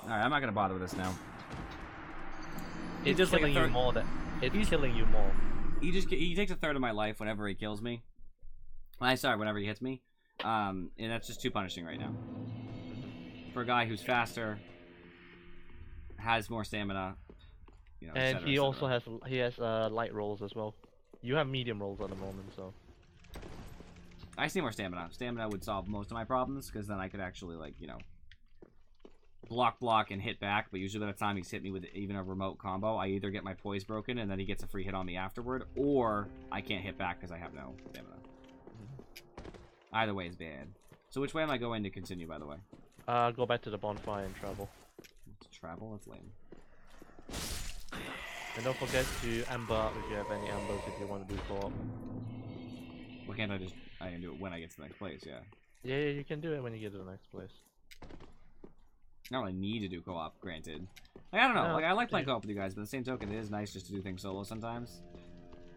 Alright, I'm not gonna bother with this now. It's just like a killing you third- more than... It's killing you more. He takes a third of my life whenever he kills me. Whenever he hits me. And that's just too punishing right now. For a guy who's faster, has more stamina, you know, And et cetera, he et also cetera. has light rolls as well. You have medium rolls at the moment, so... I see more stamina. Stamina would solve most of my problems, because then I could actually, like, you know, block and hit back, but usually by the time he's hit me with even a remote combo, I either get my poise broken and then he gets a free hit on me afterward, or I can't hit back because I have no stamina. Either way is bad. So which way am I going to continue, by the way? Go back to the bonfire and travel. Travel? That's lame. And don't forget to amber if you have any ambers if you want to do co-op. Why can't I just... I can do it when I get to the next place, yeah. Yeah, you can do it when you get to the next place. I don't really need to do co-op, granted. Like, I don't know. No, Like, I like playing yeah. co-op with you guys, but at the same token, it is nice just to do things solo sometimes.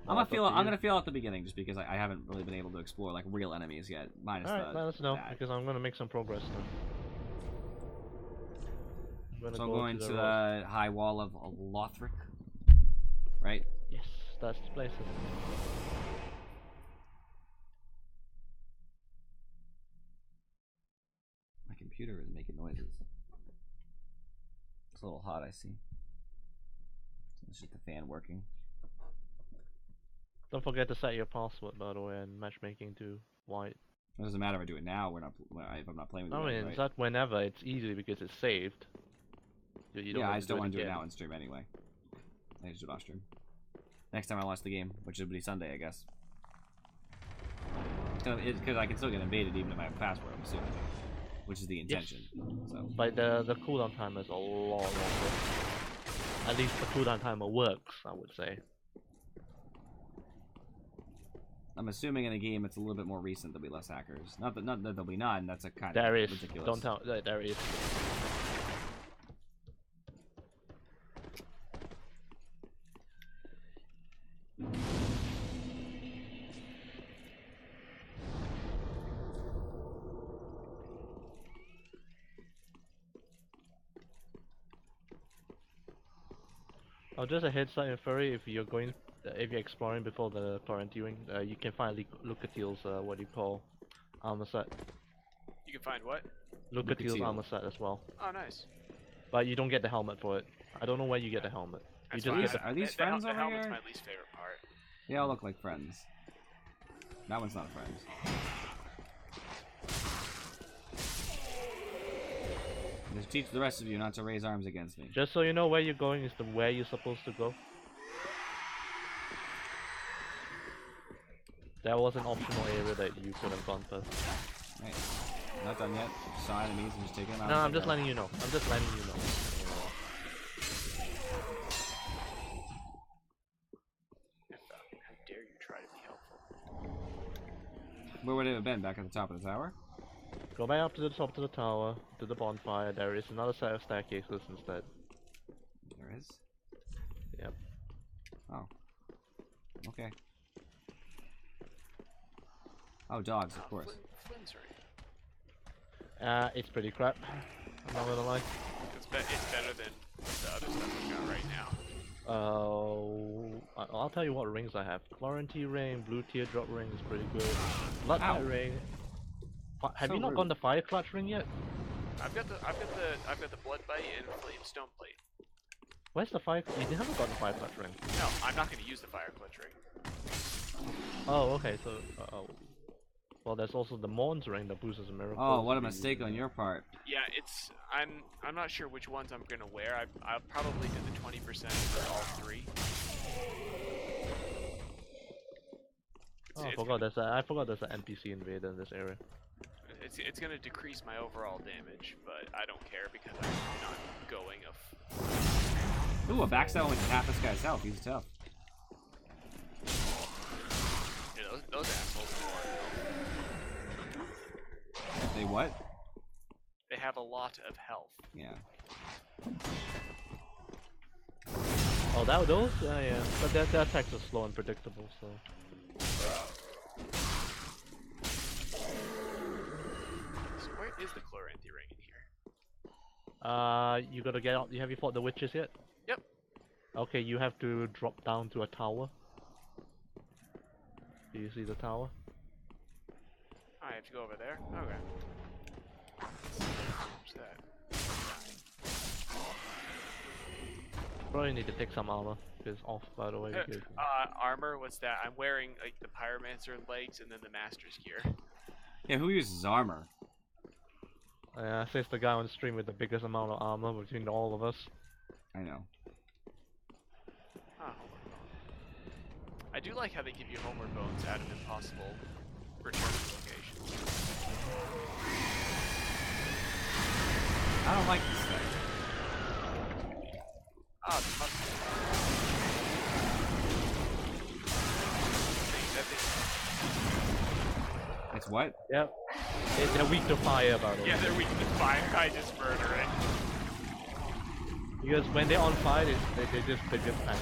Well, I'm it's up to gonna you. feel at the beginning just because I haven't really been able to explore like real enemies yet. Minus Alright, the let us know, that. because I'm gonna make some progress now. So I'm go going to rock. the high wall of Lothric, right? Yes, that's the place. My computer is making noises. It's a little hot, I see. It's just the fan working. Don't forget to set your password, by the way, and matchmaking to white. It doesn't matter if I do it now. If I'm not playing with I you guys, mean, right? it's not whenever, it's easy because it's saved. You don't Yeah, have I to just don't want to do it again. now on stream anyway. I just do it off stream. Next time I launch the game, which will be Sunday, I guess. Because I can still get invaded even if I have a password, I'm assuming. Which is the intention. So But the cooldown time is a lot longer. At least the cooldown timer works, I would say. I'm assuming in a game it's a little bit more recent there'll be less hackers. Not that there'll be none. That's a kind There of is. ridiculous. Don't tell. There is. Oh, just a heads up, Furry, if you're exploring before the Torrentiewing, you can find Lucatiel's, what do you call, armor set. You can find what? Lucatiel's Lucatiel. armor set as well. Oh, nice. But you don't get the helmet for it. I don't know where you get the helmet. You That's just fine. get the... Are these The friends the over helmet's here? my least favorite part. They all look like friends. That one's not a friend. Just teach the rest of you not to raise arms against me. Just so you know where you're going is the where you're supposed to go. There was an optional area that you could have gone first. Right. Not done yet. Just saw enemies and just taking them out. No, I'm just letting you know. I'm just letting you know. How dare you try to be helpful? Where would it have been? Back at the top of the tower? Go back up to the top of the tower, to the bonfire. There is another set of staircases instead. There is? Yep. Oh. Okay. Oh, dogs, of course. Flynn's right. It's pretty crap. I'm not gonna lie. It's better than the other stuff we got right now. I'll tell you what rings I have. Quarantine ring, blue teardrop ring is pretty good. Blood Ow. Knight ring. Have So you not rude. gotten the fire clutch ring yet? I've got the blood bite and flame stone plate. Where's the fire? You haven't gotten the fire clutch ring. No, I'm not going to use the fire clutch ring. Oh, okay. So, well, there's also the Morn's ring that boosts a miracle. Oh, what a mistake on your part. Yeah, I'm not sure which ones I'm gonna wear. I'll probably do the 20% for all three. Oh, I forgot there's an NPC invader in this area. It's gonna decrease my overall damage, but I don't care because I'm not going of. Ooh, a backstab only half this guy's health. He's tough. You know, those assholes are more. They what? They have a lot of health. Yeah. Oh, those? Yeah. But their attacks are slow and predictable, so. So where is the Chloranthy ring in here? You gotta get out. Have you fought the witches yet? Yep. Okay, you have to drop down to a tower. Do you see the tower? I have to go over there? Okay. What's that? Probably need to pick some armor. It's off, by the way. Because... Armor, what's that? I'm wearing like the Pyromancer legs and then the Master's gear. Yeah, who uses armor? Says the guy on the stream with the biggest amount of armor between all of us. I know. Ah, I do like how they give you homeward bones out of impossible return locations. I don't like this thing. Ah, the mustard. It's what? Yep. They're weak to fire, by the way. Yeah, they're weak to fire. I just murder it. Because when they're on fire, they just panic.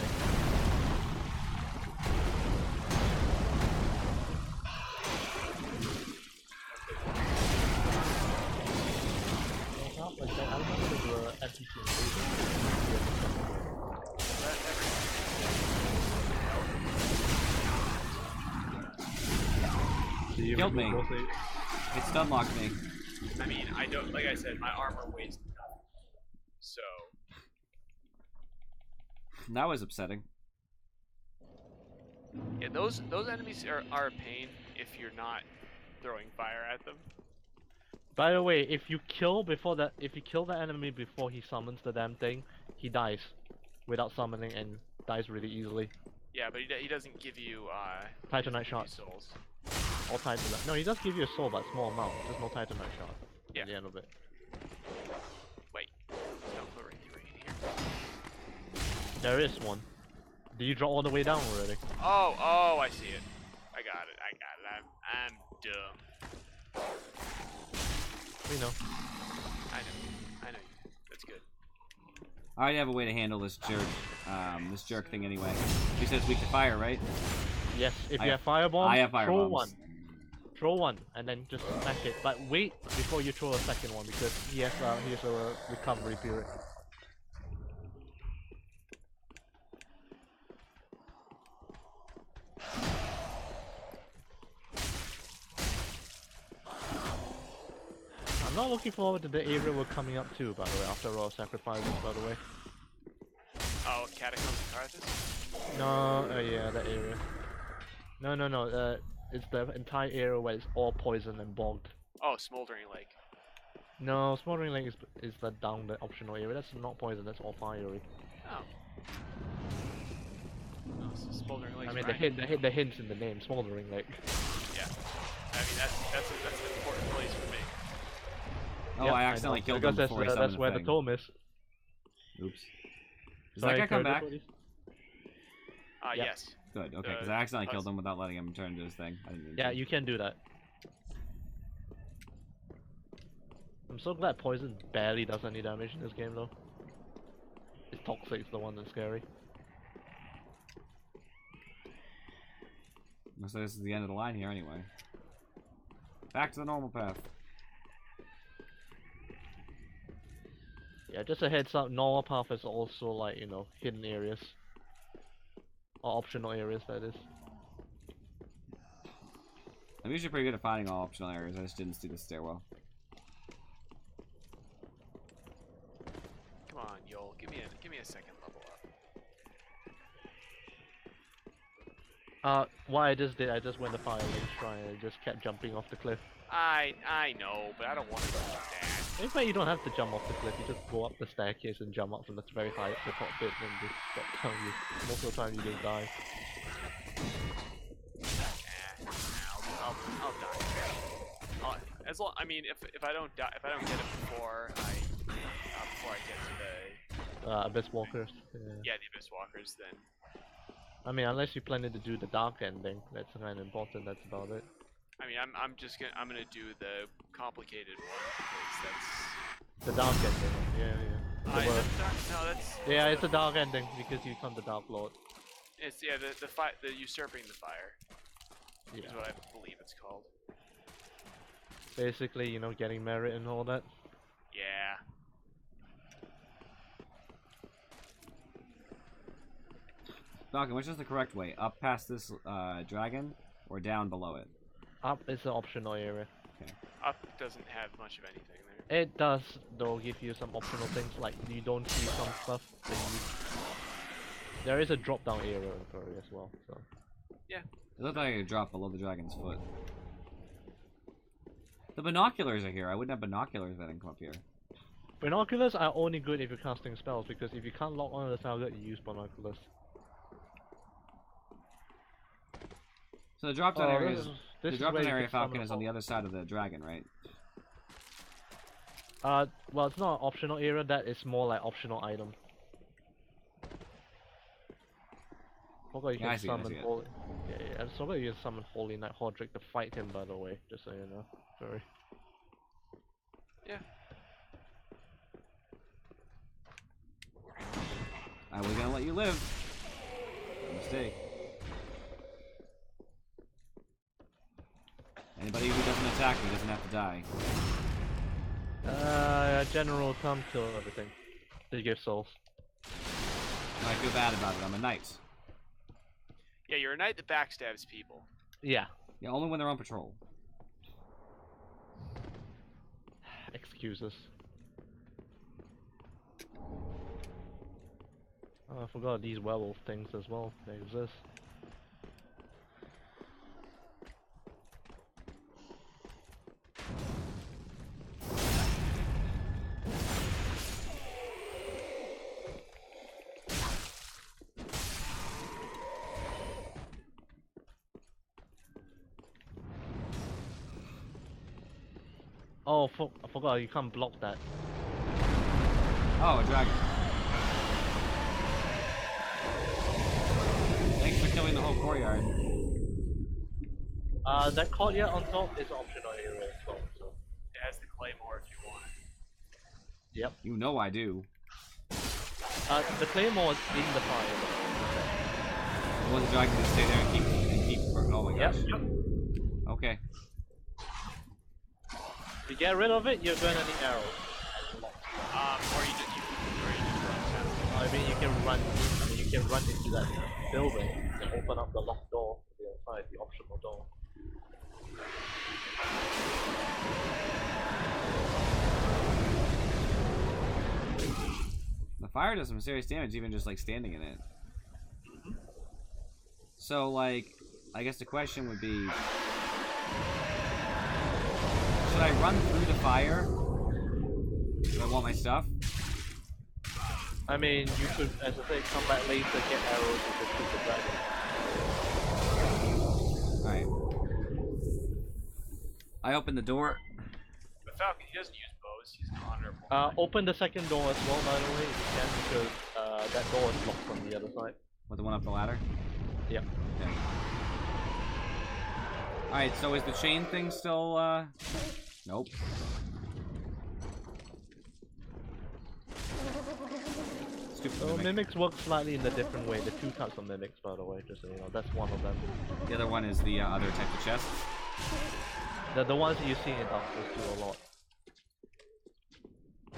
Killed me. It stun locked me. I mean, I don't. Like I said, my armor weighs nothing. So. That was upsetting. Yeah, those enemies are a pain if you're not throwing fire at them. By the way, if you kill the enemy before he summons the damn thing, he dies without summoning and dies really easily. Yeah, but he doesn't give you Titanite shots. souls. Or Titanite. No, he does give you a soul, but small amount. There's no Titanite shot at the end of it. Wait, there's no Chloranthy ring in here. There is one. Did you draw all the way down already? Oh, I see it. I got it. I'm dumb. We know. I know. That's good. I already have a way to handle this jerk thing anyway. You said it's weak to fire, right? Yes, if you have firebombs, I have firebombs. throw one. Throw one, and then just smack it. But wait before you throw a second one, because he has a recovery period. I'm not looking forward to the area we're coming up to, by the way, after all sacrifices, by the way. Oh, Catacombs of Carthus? No, yeah, that area. No, it's the entire area where it's all poison and bogged. Oh, Smoldering Lake. No, Smoldering Lake is the down the optional area. That's not poison, that's all fiery. Oh. Oh, so Smoldering Lake. I mean, the hint's in the name, Smoldering Lake. Yeah. I mean, that's an important place for me. Oh, Yep, I accidentally killed him before he summoned that's where the thing. tome is. Oops. Does Sorry, that guy come Curtis, back? what is- Yep. Yes. Good, okay, because I accidentally killed him without letting him turn into his thing. I didn't mean Yeah, to. you can do that. I'm so glad poison barely does any damage in this game, though. It's Toxic's the one that's scary. So this is the end of the line here anyway. Back to the normal path. Yeah, just a heads up, normal path is also like, you know, hidden areas. Or optional areas, that is. I'm usually pretty good at finding all optional areas, I just didn't see the stairwell. Come on, Yol, give me a second level up. What I just did, I just went to Fire Link Shrine and just kept jumping off the cliff. I know, but I don't want to do that. In fact, you don't have to jump off the cliff, you just go up the staircase and jump up from the very high at the top bit and just drop down. Most of the time you just die. I'll die. As long, I mean, if I don't die, if I don't get it before I get to the Abyss Walkers. yeah, the Abyss Walkers, then I mean, unless you planning to do the dark ending, that's kind of important. That's about it. I mean, I'm gonna do the complicated one because that's The dark ending. Yeah. Yeah, it's a dark ending because you become the Dark Lord. It's the usurping the fire. Yeah. Is what I believe it's called. Basically, you know, getting merit and all that. Yeah. Falcon, which is the correct way? Up past this dragon, or down below it? Up is an optional area. Okay. Up doesn't have much of anything there. It does, though, give you some optional things, like you don't see some stuff that you... There is a drop-down area as well, so... Yeah. It looked like a drop below the dragon's foot. The binoculars are here. I wouldn't have binoculars if I didn't come up here. Binoculars are only good if you're casting spells, because if you can't lock onto the target, you use binoculars. So the drop-down area is... This The drop-down area Falcon is on the other side of the dragon, right? Well, it's not an optional area, that is more like optional item. Forgot you can summon Holy... Yeah, I forgot you can summon Holy Knight Hodrick to fight him, by the way, just so you know. Sorry. Yeah. I was gonna let you live. Mistake. Anybody who doesn't attack me doesn't have to die. General Tom kill everything. They give souls. I feel bad about it. I'm a knight. Yeah, you're a knight that backstabs people. Yeah. Yeah, only when they're on patrol. Excuses. Oh, I forgot these werewolf things as well. They exist. Oh, I forgot, you can't block that. Oh, a dragon. Thanks for killing the whole courtyard. That courtyard on top is optional area as well, so. It has the claymore if you want it. Yep. You know I do. The claymore is in the fire. I want the dragon to stay there and keep. Oh my gosh. Yep. Okay. To get rid of it, you're gonna need arrows. Or you just run past it. I mean, you can run into that building and open up the locked door to the other side, the optional door. The fire does some serious damage, even just like standing in it. So, like, I guess the question would be, should I run through the fire if I want my stuff? I mean, you could, as I say, come back later, get arrows, and just shoot the dragon. Alright. I open the door. But Falcon, he doesn't use bows, he's an honorable. Open the second door as well, by the way, if you can, because that door is locked from the other side. With the one up the ladder? Yep. Okay. Alright, so is the chain thing still, Nope. Stupid So mimic. mimics work slightly in a different way. The two types of mimics, by the way, just so you know, that's one of them. The other one is the other type of chest. The ones you see in Dark Souls do a lot.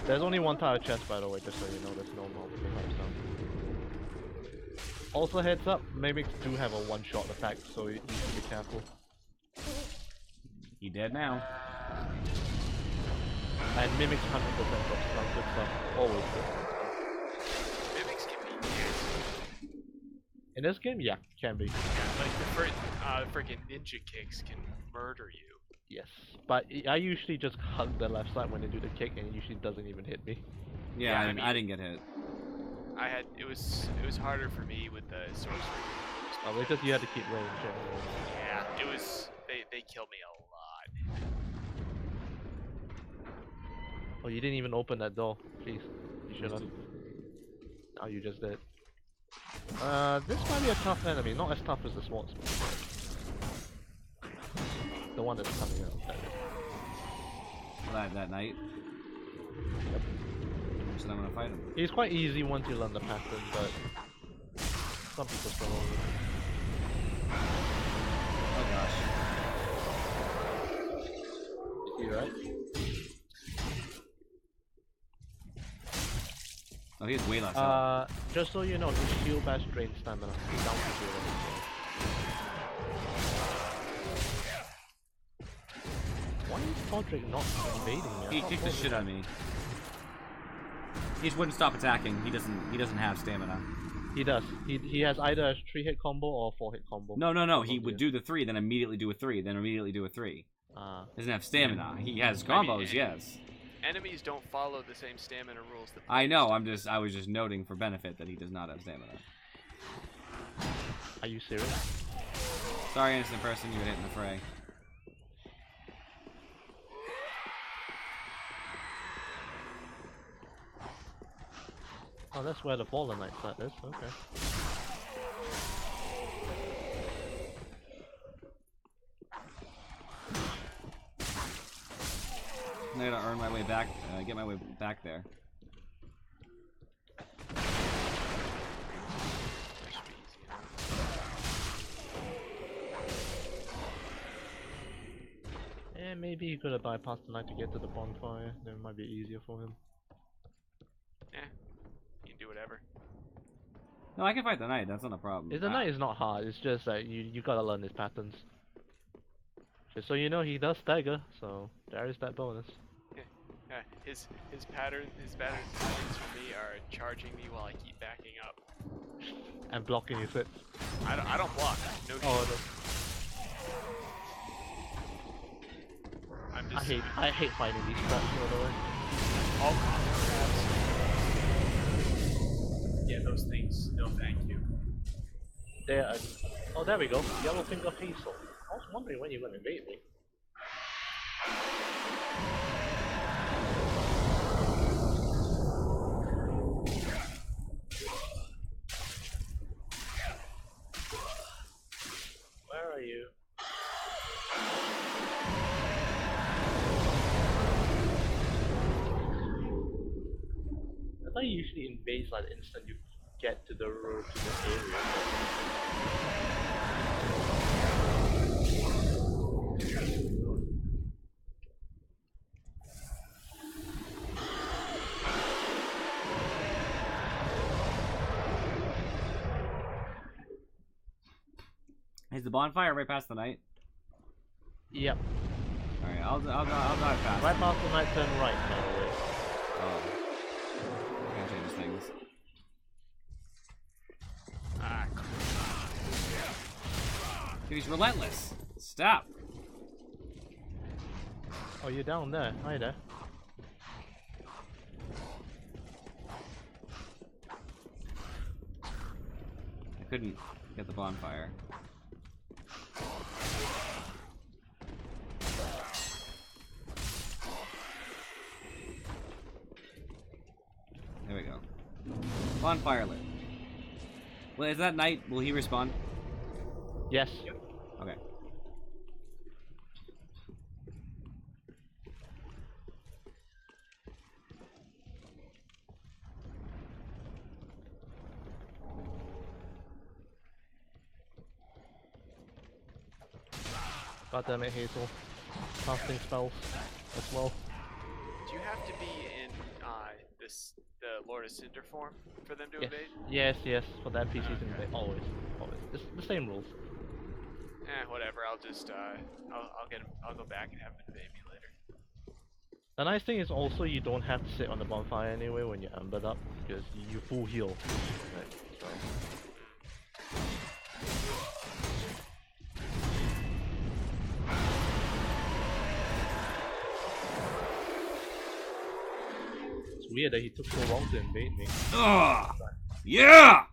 There's only one type of chest, by the way, just so you know. There's no multiple types now. Also, heads up, mimics do have a one-shot attack, so you need to be careful. He dead now. And mimics 100% drop stun, good stuff. Always good. Mimics can be nasty. In this game, yeah, can be. Yeah, like the freaking ninja kicks can murder you. Yes, but I usually just hug the left side when they do the kick, and it usually doesn't even hit me. Yeah, Yeah, I didn't get hit. It was harder for me with the sorcery. Oh, because you had to keep range anyway. Yeah, it was they killed me a lot. Oh, you didn't even open that door. Please, you should have. Oh, you just did. This might be a tough enemy, not as tough as the swordsman. The one that's coming out. That night. Yep. So I'm gonna fight him. He's quite easy once you learn the pattern, but some people struggle with it. Oh gosh. Is he right? Oh, he has way less health. Just so you know, his shield bash drains stamina. He's down to 0. Why is Podrick not invading me? He kicked the shit out of me. He just wouldn't stop attacking. He doesn't have stamina. He does. He has either a 3-hit combo or a 4-hit combo. No. He would do the 3, then immediately do a 3, then immediately do a 3. Doesn't have stamina. He has combos, yes. Enemies don't follow the same stamina rules that I know. I was just noting for benefit that he does not have stamina. Are you serious? Sorry, innocent person, you were hit in the fray. Oh, that's where the Fallen Knight set is. Okay. I gotta earn my way back, get my way back there. And maybe he could have bypassed the knight to get to the bonfire. Then it might be easier for him. you can do whatever. No, I can fight the knight. That's not a problem. The knight is not hard. It's just that you gotta learn his patterns. Just so you know, he does stagger, so there is that bonus. His patterns for me are charging me while I keep backing up. And blocking his hits. I don't block. No shit. Oh, I'm no. just. I hate fighting these traps, by the way. All combat traps. Yeah, those things. No, thank you. There. Oh, there we go. Yellow Finger Hazel. I was wondering when you're gonna invade me. Where are you? I thought you usually invade like the instant you get to the road to the area. Is the bonfire right past the knight? Yep. Alright, I'll dive past. Right past the knight, turn right, by the way. Oh. Can't change things. Dude, he's relentless. Stop. Oh, you're down there. Hi there. I couldn't get the bonfire. There we go. Bonfire lit. Well, is that knight? Will he respawn? Yes. Okay. God damn it, Hazel. casting spells as well. Do you have to be in the Lord of Cinder form for them to Yes, invade? yes, for the NPCs Okay. invade. Always. It's the same rules. Whatever. I'll just I'll go back and have them invade me later. The nice thing is also you don't have to sit on the bonfire anyway when you're ambered up because you full heal. Right, so. It's weird that he took so long to invade me. Ugh! Yeah!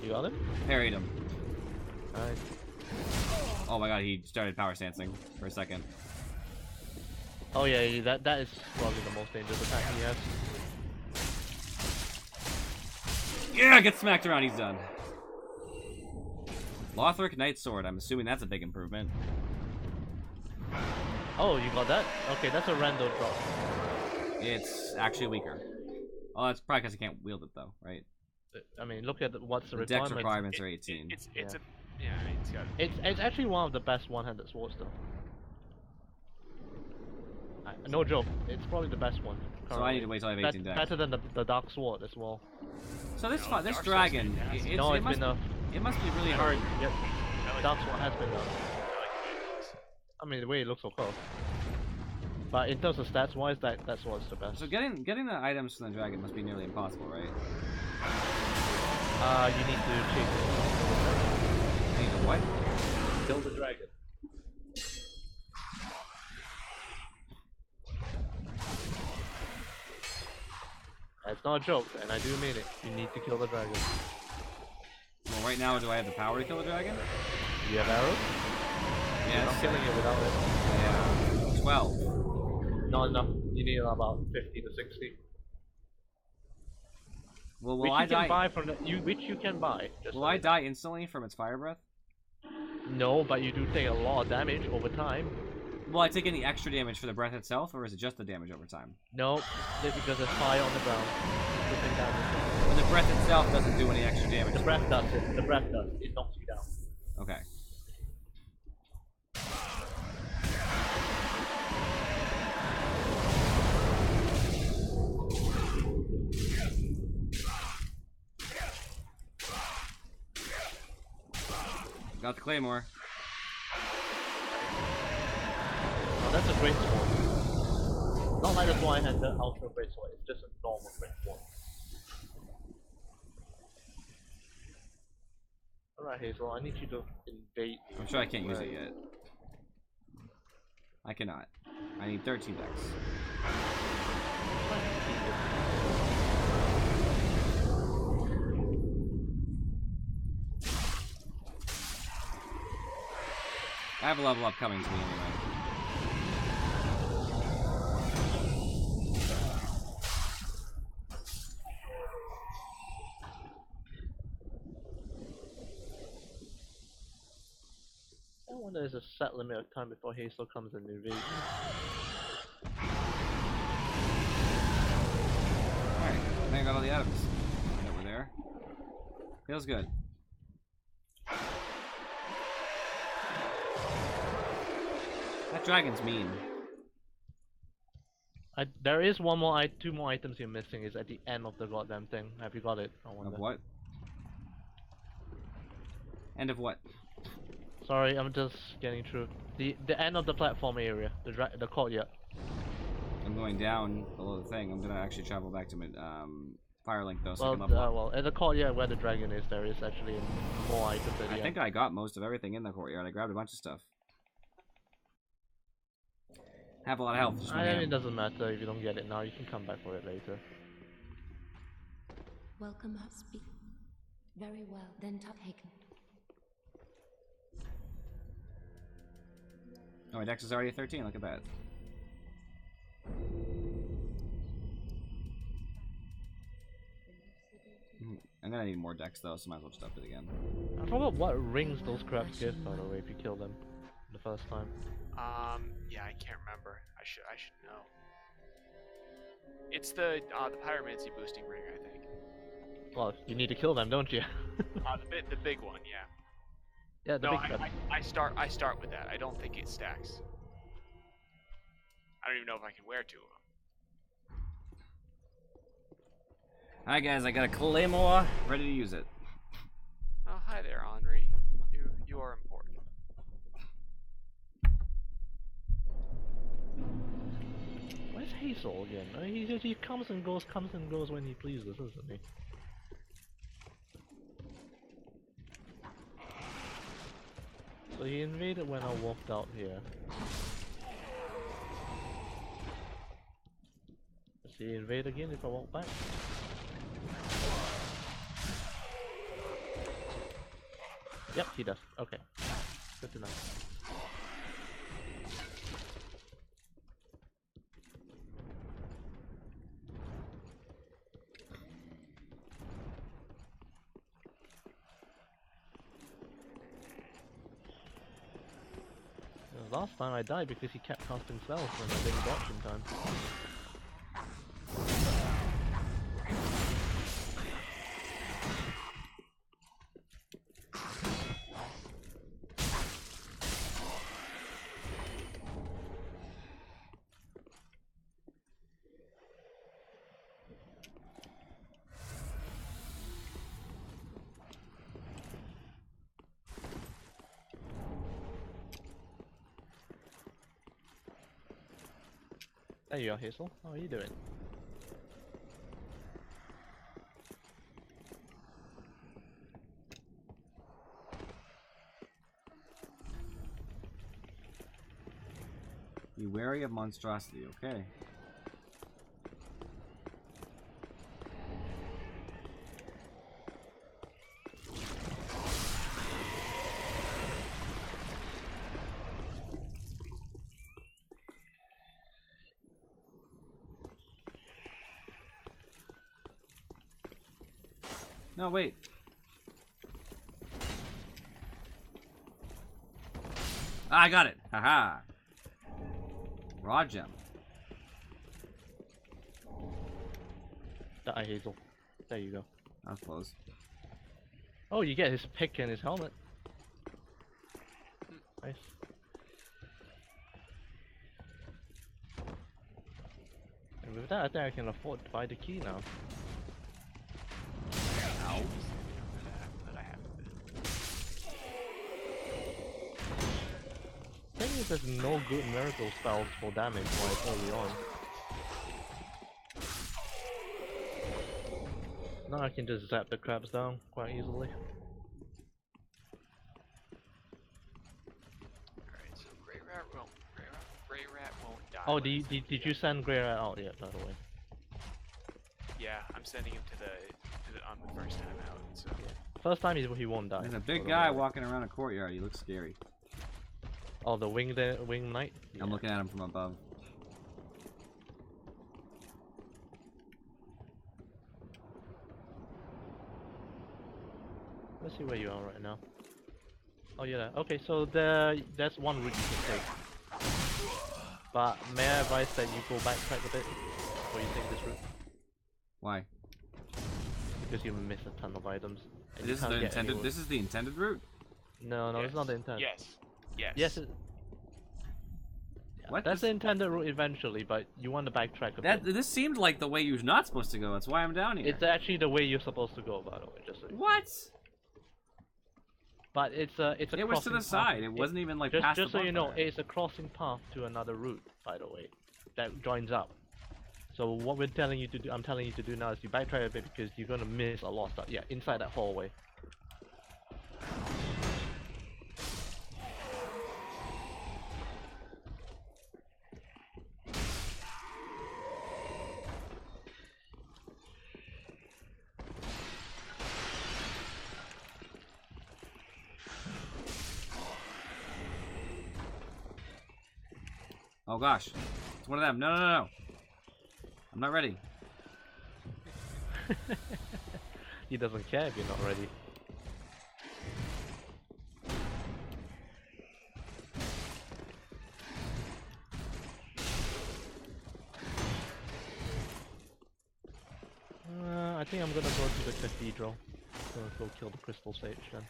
You got him? Parried him. Nice. Oh my god, he started power stancing for a second. Oh yeah, that is probably the most dangerous attack he has. Yeah, get smacked around, he's done. Lothric Knight Sword, I'm assuming that's a big improvement. Oh, you got that? Okay, that's a random drop. It's actually weaker. Oh, that's probably because I can't wield it though, right? I mean, look at what's the The dex requirements. requirements are 18. It's got. It's actually one of the best one-handed swords though. No joke, it's probably the best one. So I need to wait till I have 18 dex. Better than the dark sword as well. So this No, this Dark dragon, Soul's fantastic. No, it it's must, been it must be really hard. Yep, I like dark sword has been done. I like the visuals. I mean, the way it looks, of course. But in terms of stats wise, that's what's the best. So getting the items from the dragon must be nearly impossible, right? You need to chase it. I need to what? Kill the dragon. That's not a joke, and I do mean it. You need to kill the dragon. Well, right now, do I have the power to kill the dragon? Do you have arrows? You're Yes. not killing it without it. Yeah. 12. Not enough. You need about 50 to 60. Well, Which will I you can die? buy from which you can buy. Just Will so I you know. die instantly from its fire breath? No, but you do take a lot of damage over time. Will I take any extra damage for the breath itself, or is it just the damage over time? No, because there's fire on the ground. You take damage. But the breath itself doesn't do any extra damage. The breath does it. The breath does. It knocks you down. Okay. Got the claymore. Oh, that's a great sword. Not like the one I had the ultra great sword. It's just a normal great sword. Alright, Hazel, I need you to invade. I'm sure I can't use it yet. I cannot. I need 13 decks. I have a level up coming to me anyway. I wonder there's a set limit of time before Hazel comes and invades. Alright, I think I got all the items that were there. Feels good. That dragon's mean. There is two more items you're missing. Is at the end of the goddamn thing. Have you got it? I wonder. Of what? End of what? Sorry, I'm just getting through. The end of the platform area, the courtyard. I'm going down below the thing. I'm gonna actually travel back to Firelink though, so I Well, can level up. well, at the courtyard where the dragon is, there is actually more items at the I end. think I got most of everything in the courtyard. I grabbed a bunch of stuff. Have a lot of health. Just I one mean, it hand. doesn't matter if you don't get it now. You can come back for it later. Welcome up, speak. Very well, then Tuphaken. Oh, my dex is already at 13. Look at that. I'm gonna need more dex though, so might as well just up it again. I forgot what rings those crabs give, by the way, if you kill them the first time. Yeah, I can't remember. I should know. It's the pyromancy boosting ring, I think. Well, you need to kill them, don't you? The big one, yeah. Yeah, the No, big crabs. I start with that. I don't think it stacks. I don't even know if I can wear 2 of them. Alright guys, I got a claymore, ready to use it. Oh, hi there, Henri. You are important. Where's Hazel again? He comes and goes when he pleases, isn't he? So he invaded when I walked out here. Does he invade again if I walk back? Yep, he does. Okay. Good to know. Last time I died because he kept casting spells when I didn't dodge in time. There you are, Hazel. How are you doing? Be wary of monstrosity, okay. No, wait. Ah, I got it. Haha. Raw gem. Die, Hazel. There you go. That was close. Oh, you get his pick and his helmet. Nice. And with that, I think I can afford to buy the key now. Ow. That I haven't been. Thing is, there's no good miracle spells for damage while it's early on. Now I can just zap the crabs down quite easily. Alright, so Grey Rat won't die. Oh, when it's did you send Grey Rat out yet, by the way? Yeah, I'm sending him to the on the first time out. So First time he won't die. There's a big by the guy way. walking around a courtyard. He looks scary. Oh, the wing knight? I'm looking at him from above. Let's see where you are right now. Oh, you're there. Okay, so that's one route you can take. But may I advise that you go backtrack a bit before you take this route? Why? Because you'll miss a ton of items. And This is the intended. This is the intended route. No, yes. it's not the intent. Yes. Yes. Yes. What? That's the intended route eventually, but you want to backtrack a That bit. this seemed like the way you're not supposed to go. That's why I'm down here. It's actually the way you're supposed to go, by the way. Just so you know. What? But it's a It was to crossing the path. side. It wasn't even like just past just the so you know, bonfire. it's a crossing path to another route, by the way, that joins up. So what we're telling you to do, I'm telling you to do now, is you backtrack a bit because you're gonna miss a lot of stuff. Yeah, inside that hallway. Oh gosh, it's one of them. No, no, no, no. I'm not ready. He doesn't care if you're not ready. I think I'm gonna go to the cathedral. I'm gonna go kill the crystal sage then.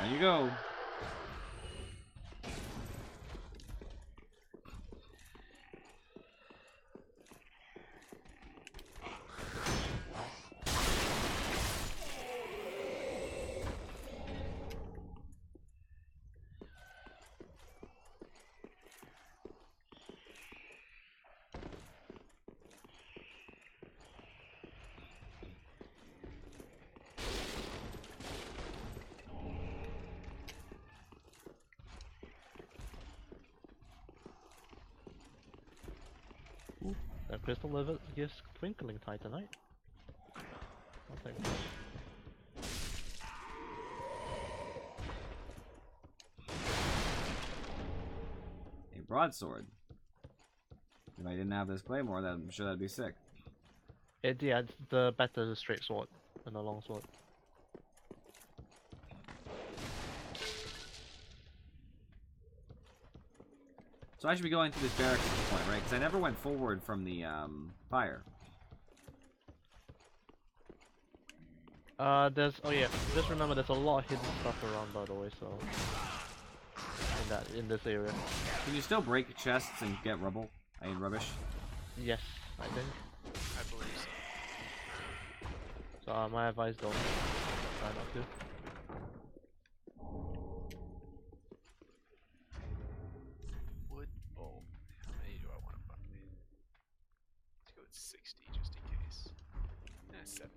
On you go. That crystal level gives twinkling titanite. I'll take that. A broadsword. If I didn't have this claymore, then I'm sure that'd be sick. Yeah, it's the better straight sword than a long sword. So I should be going through this barracks at this point, right? Because I never went forward from the fire. Oh yeah, just remember there's a lot of hidden stuff around, by the way, so in this area. Can you still break chests and get rubble? I mean rubbish. Yes, I think. I believe so. So my advice, don't try not to. Wood bulb. How many do I want to buy? Let's go with 60 just in case. 70.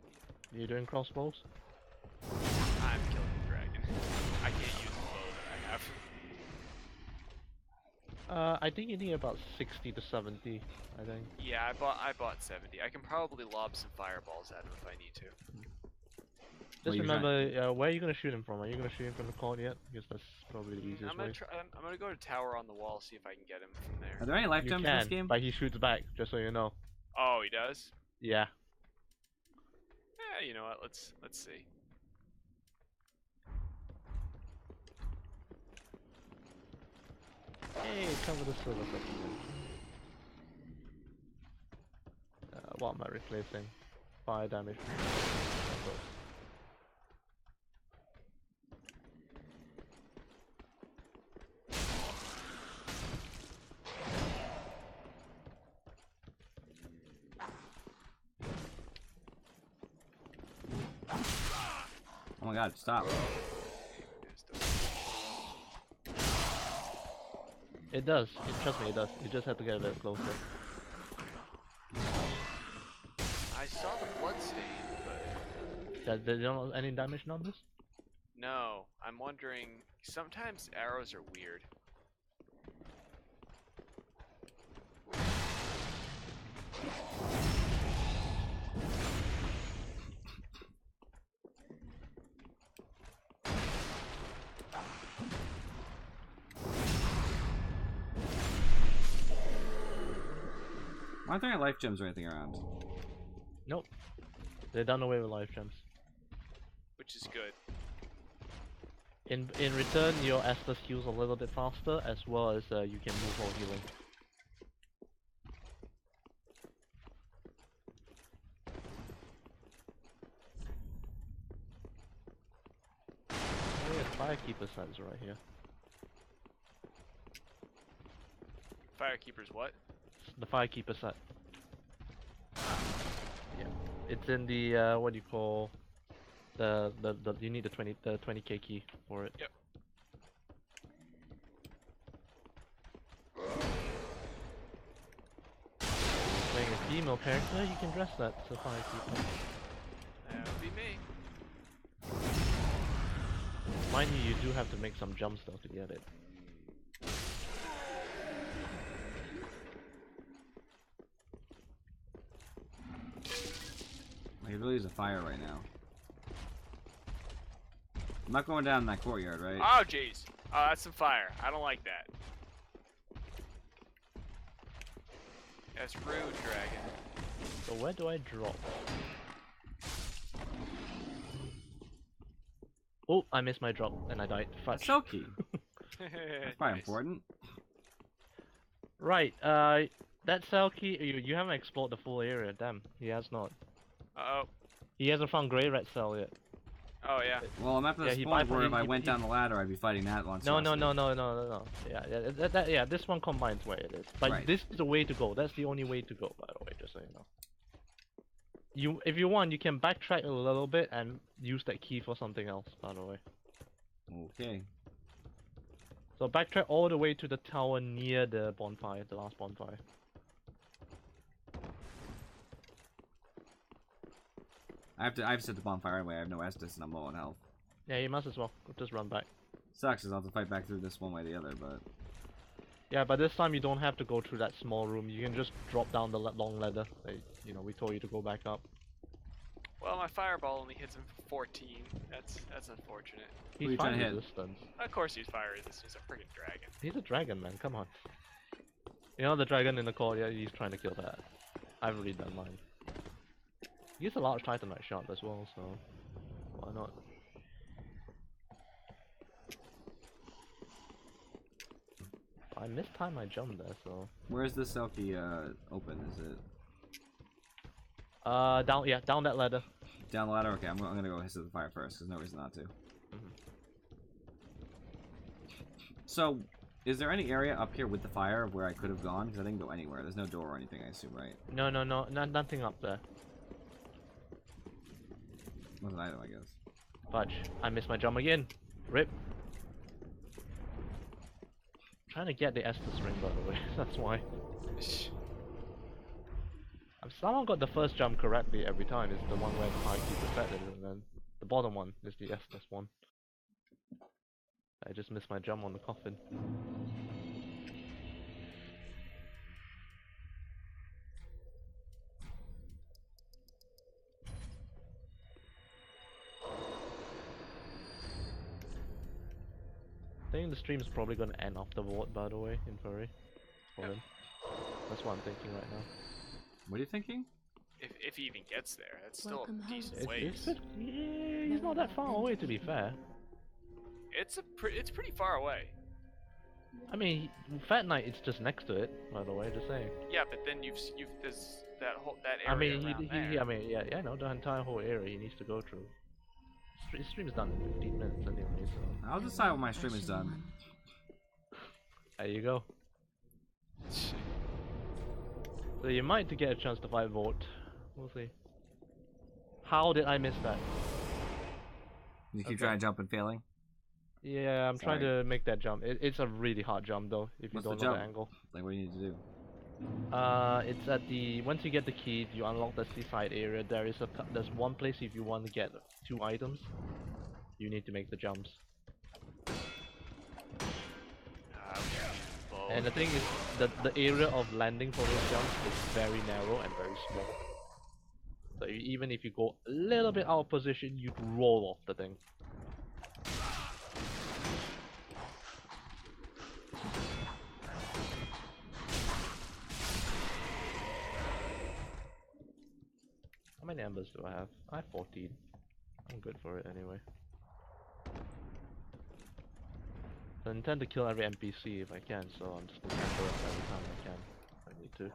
You doing crossbows? I'm killing the dragon. I can't use the bow that I have. I think you need about 60 to 70, I think. Yeah, I bought 70. I can probably lob some fireballs at him if I need to. Just remember, where are you gonna shoot him from? Are you gonna shoot him from the corner yet? Because that's probably the easiest I'm gonna way. I'm gonna go to tower on the wall, see if I can get him from there. Are there any life You gems can, in this game? but he shoots back, just so you know. Oh, he does? Yeah. Yeah, you know what? Let's see. Hey, cover the silver section. What am I replacing? Fire damage. Oh my god, stop. It does. Trust me, it does. You just have to get a bit closer. I saw the bloodstain, but Did you know any damage numbers? no. I'm wondering. Sometimes arrows are weird. Aren't there any life gems or anything around? Nope. They're done away with life gems. Which is good. In return, your Estus heals a little bit faster, as well as you can move while healing. Oh yeah, Firekeeper sets right here. Firekeeper's what? The Firekeeper set. Yeah, it's in the what do you call the you need the 20k key for it. Yep. Playing a female character, you can dress that to Firekeeper. That would be me. Mind you, you do have to make some jumps though to get it. I could really use a fire right now. I'm not going down in that courtyard, right? Oh, jeez. Oh, that's some fire. I don't like that. That's rude, dragon. So where do I drop? Oh, I missed my drop and I died. Fudge. Selkie. That's probably Nice. important. Right, that Selkie, you haven't explored the full area, damn. He has not. Uh-oh. He hasn't found Grey Red Cell yet. Oh yeah. Well, I'm at the Yeah, he point where bypassed- if I he- went he- down the ladder, I'd be fighting that No, monstrosity. no. Yeah, this one combines where it is. But Right. this is the way to go. That's the only way to go, by the way, just so you know. If you want, you can backtrack a little bit and use that key for something else, by the way. Okay. So backtrack all the way to the tower near the bonfire, the last bonfire. I have to set the bonfire anyway. I have no Estus and I'm low on health. Yeah, you must as well. Just run back. Sucks, because I'll have to fight back through this one way or the other, but... Yeah, but this time you don't have to go through that small room. You can just drop down the long ladder. Like, you know, we told you to go back up. Well, my fireball only hits him for 14. That's unfortunate. Who are He's you trying fire to hit? resistance. Of course he's fire resistant. He's a freaking dragon. He's a dragon, man. Come on. You know the dragon in the courtyard? He's trying to kill that. I've already done mine. He's a large titanite shot as well, so why not? I mistimed my jump there, so. Where's the Selkie open? Is it Down that ladder. down the ladder? Okay, I'm gonna go hit the fire first, because no reason not to. So, is there any area up here with the fire where I could have gone? Because I didn't go anywhere. There's no door or anything, I assume, right? No, nothing up there. Wasn't either, I guess. Fudge. I missed my jump again. Rip. Trying to get the Estus ring, by the way. That's why. I've somehow got the first jump correctly every time. It's the one where the high keep is set, and then the bottom one is the Estus one. I just missed my jump on the coffin. I think the stream's probably gonna end off the vote, by the way, in furry. For him. That's what I'm thinking right now. What are you thinking? If he even gets there, that's still Welcome a home. decent It's ways. yeah, he's not that far away, to be fair. It's pretty far away. I mean, Fat Knight is just next to it, by the way, just saying. Yeah, but then there's that area I mean, around there. I mean, yeah, no, the entire whole area he needs to go through. His stream's done in 15 minutes anyway, so. I'll decide when my stream is done. There you go. So you might to get a chance to fight vote. We'll see. How did I miss that? You keep trying to jump and failing? Yeah, I'm trying Sorry. to make that jump. It's a really hard jump though, if you What's the don't know the jump? angle. Like, what do you need to do? It's at the once you get the key, you unlock the seaside area. There's one place if you want to get 2 items, you need to make the jumps. And the thing is, the area of landing for those jumps is very narrow and very small. So even if you go a little bit out of position, you'd roll off the thing. How many embers do I have? I have 14. I'm good for it anyway. I intend to kill every NPC if I can, so I'm just gonna ember up every time I can. If I need to.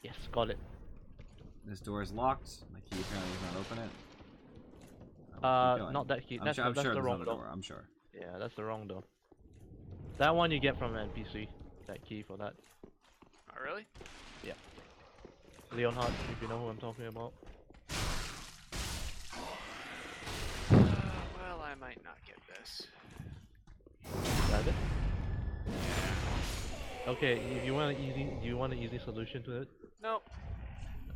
Yes, got it. This door is locked. My key apparently does not open it. I'll keep going. Not that key. I'm That's sure, I'm that's sure the there's wrong another door. I'm sure. Yeah, that's the wrong door. That one you get from an NPC. That key for that. Oh, really? Yeah. Leonhard, if you know who I'm talking about. Well, I might not get this. Got it? Okay, if you want an easy, do you want an easy solution to it? Nope.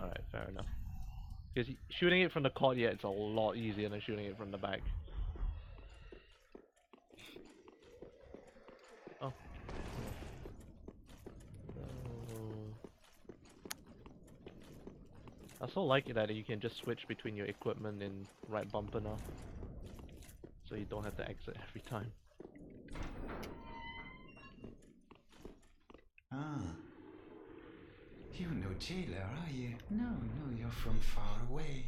Alright, fair enough. Because shooting it from the courtyard it's a lot easier than shooting it from the back. Oh. I also like it that you can just switch between your equipment in right bumper now. So you don't have to exit every time. Ah. You're no jailer, are you? No, you're from far away.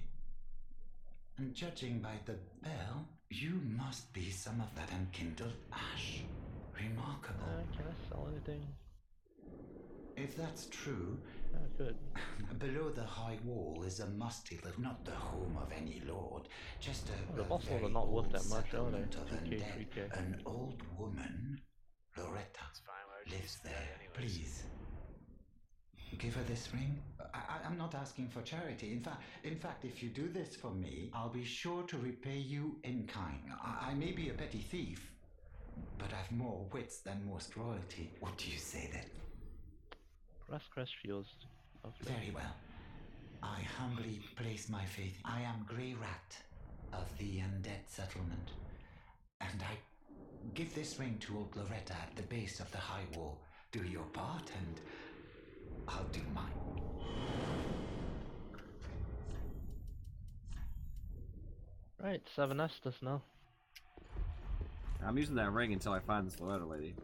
And judging by the bell, you must be some of that unkindled ash. Remarkable. Can I sell anything? If that's true, Good. below the high wall is a musty little, not the home of any lord, just a, The a boss very are not worth old that much, are they? settlement of 2K, undead. 3K. An old woman, Loretta, It's fine. Why would you lives use that there. anyways? Please, give her this ring. I'm not asking for charity. In fact, if you do this for me, I'll be sure to repay you in kind. I may be a petty thief, but I've more wits than most royalty. What do you say then? Brass crest shields. Okay. Very well. I humbly place my faith. I am Grey Rat of the Undead Settlement, and I give this ring to old Loretta at the base of the high wall. Do your part, and I'll do mine. Right, 7 Estus now. I'm using that ring until I find this Loretta lady.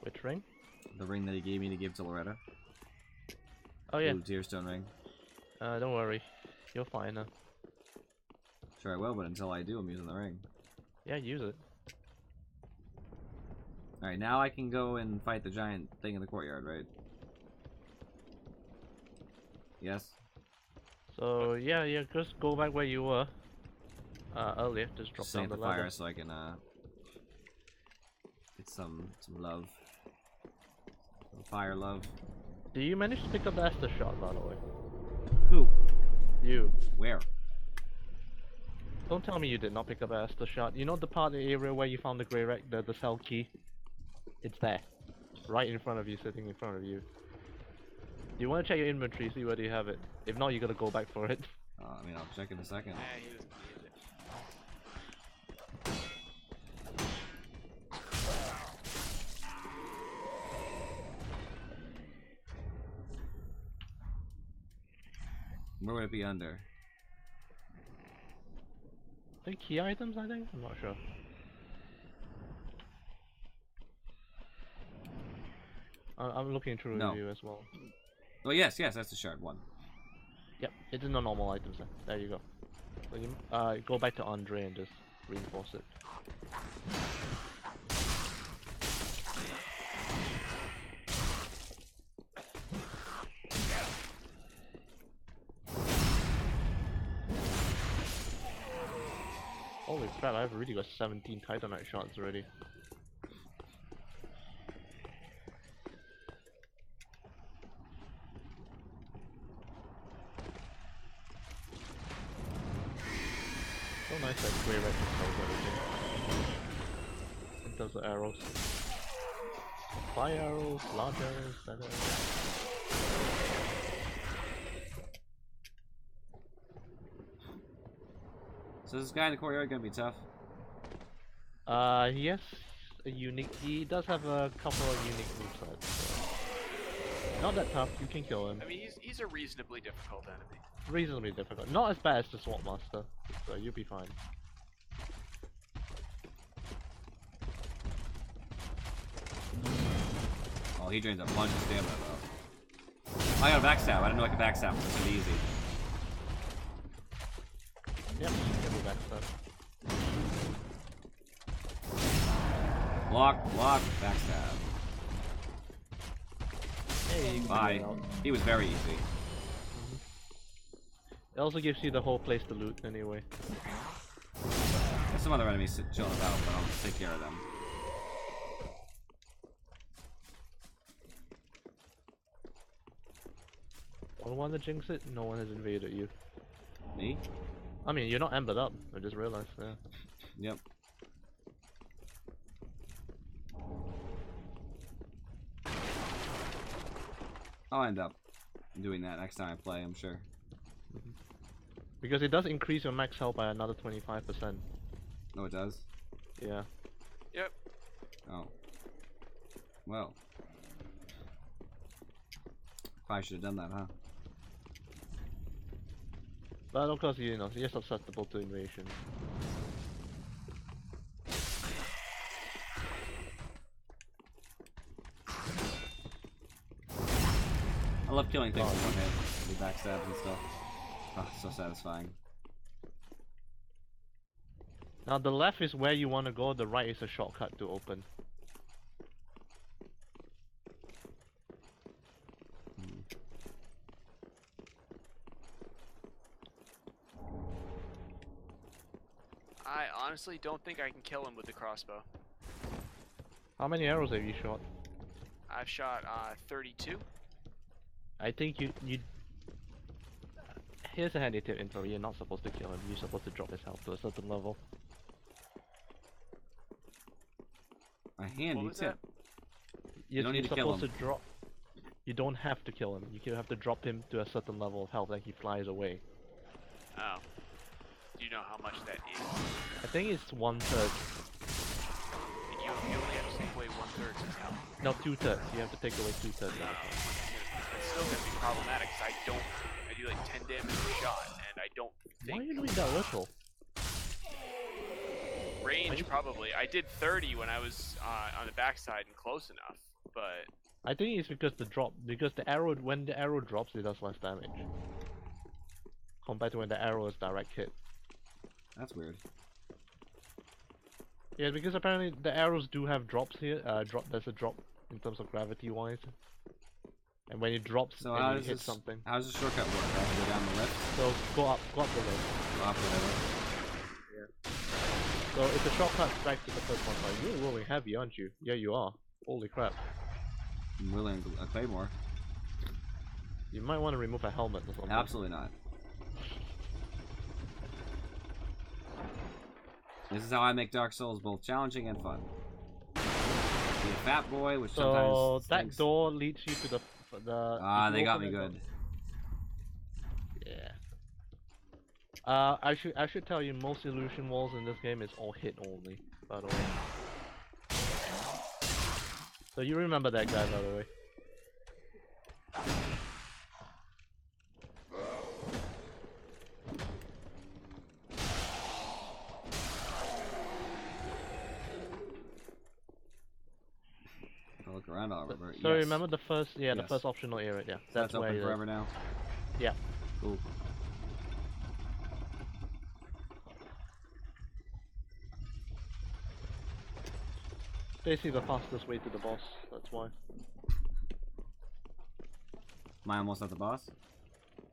Which ring? The ring that he gave me to give to Loretta. Oh yeah. Blue Tearstone ring. Don't worry. You'll find her. Sure I will, but until I do, I'm using the ring. Yeah, use it. Alright, now I can go and fight the giant thing in the courtyard, right? Yes? So yeah, just go back where you were earlier. Just drop down Save the the ladder. fire so I can get some love. Some fire love. Do you manage to pick up the Estus shot, by the way? Who? You. Where? Don't tell me you did not pick up the Estus shot. You know the part of the area where you found the grey wreck, the cell key? It's there. Right in front of you, sitting in front of you. Do you want to check your inventory, see whether you have it? If not, you gotta go back for it. I mean, I'll check in a second. He doesn't need it. Where would it be under? The key items, I think? I'm not sure. I'm looking through No. review as well. Oh yes, that's the shard one. Yep, it's in the normal items then. There you go. So you, go back to Andre and just reinforce it. Holy crap, I've really got 17 Titanite shots already. So nice that Grey Red controls everything. In terms of arrows. Fire arrows, large arrows, better arrows. So is this guy in the courtyard gonna be tough? Yes, a unique. He does have a couple of unique movesets. So. Not that tough. You can kill him. I mean, he's a reasonably difficult enemy. Reasonably difficult. Not as bad as the Sword Master, so you'll be fine. Oh, he drains a bunch of stamina though. I got a backstab. I didn't know I could backstab. It's so easy. Yep, get me back stuff. Block, backstab. Hey, you can Bye. figure it out. He was very easy. It also gives you the whole place to loot anyway. There's some other enemies chilling about, but I'll take care of them. Don't want to jinx it, no one has invaded you. Me? I mean, you're not embered up, I just realized, yeah. Yep. I'll end up doing that next time I play, I'm sure. Because it does increase your max health by another 25%. Oh, it does? Yeah. Yep. Oh. Well. Probably should have done that, huh? But of course, you know, you're susceptible to invasion. I love killing things in one hit. The backstabs and stuff. Oh, so satisfying. Now the left is where you want to go, the right is a shortcut to open. I honestly don't think I can kill him with the crossbow. How many arrows have you shot? I've shot 32. I think you here's a handy tip info, you're not supposed to kill him, you're supposed to drop his health to a certain level. A handy was tip. You're don't need to kill supposed to drop. You don't have to kill him. You have to drop him to a certain level of health, then he flies away. Oh. Do you know how much that is? I think it's 1/3. And you only have to take away 1/3 his health. No, 2/3. You have to take away 2/3 now. It's still gonna be problematic because I do like 10 damage per shot, and I don't Why are think you doing that little? range probably. I did 30 when I was on the backside and close enough, but I think it's because the arrow, when the arrow drops, it does less damage compared to when the arrow is direct hit. That's weird. Yeah, because apparently the arrows do have drops here. There's a drop in terms of gravity wise, and when it drops, So and how you does hit this? something. How does the shortcut work? I have to go down the lift. So go up the lift. Go up the lift. So it's a shortcut back to the first one. Like, you're rolling heavy, aren't you? Yeah, you are. Holy crap! I'm willing a claymore. You might want to remove a helmet or something. Absolutely not. This is how I make Dark Souls both challenging and fun. Be a fat boy, which So sometimes that stinks. door leads you to the. Ah, if they you got open me that door- good. Yeah. I should tell you, most illusion walls in this game is all hit only. By the way. So you remember that guy, by the way. I'll look around, I'll remember. So Yes. remember the first, the Yes. first optional area, yeah. So that's where open it is. forever now. Yeah. Cool. Basically the fastest way to the boss, that's why. Am I almost at the boss?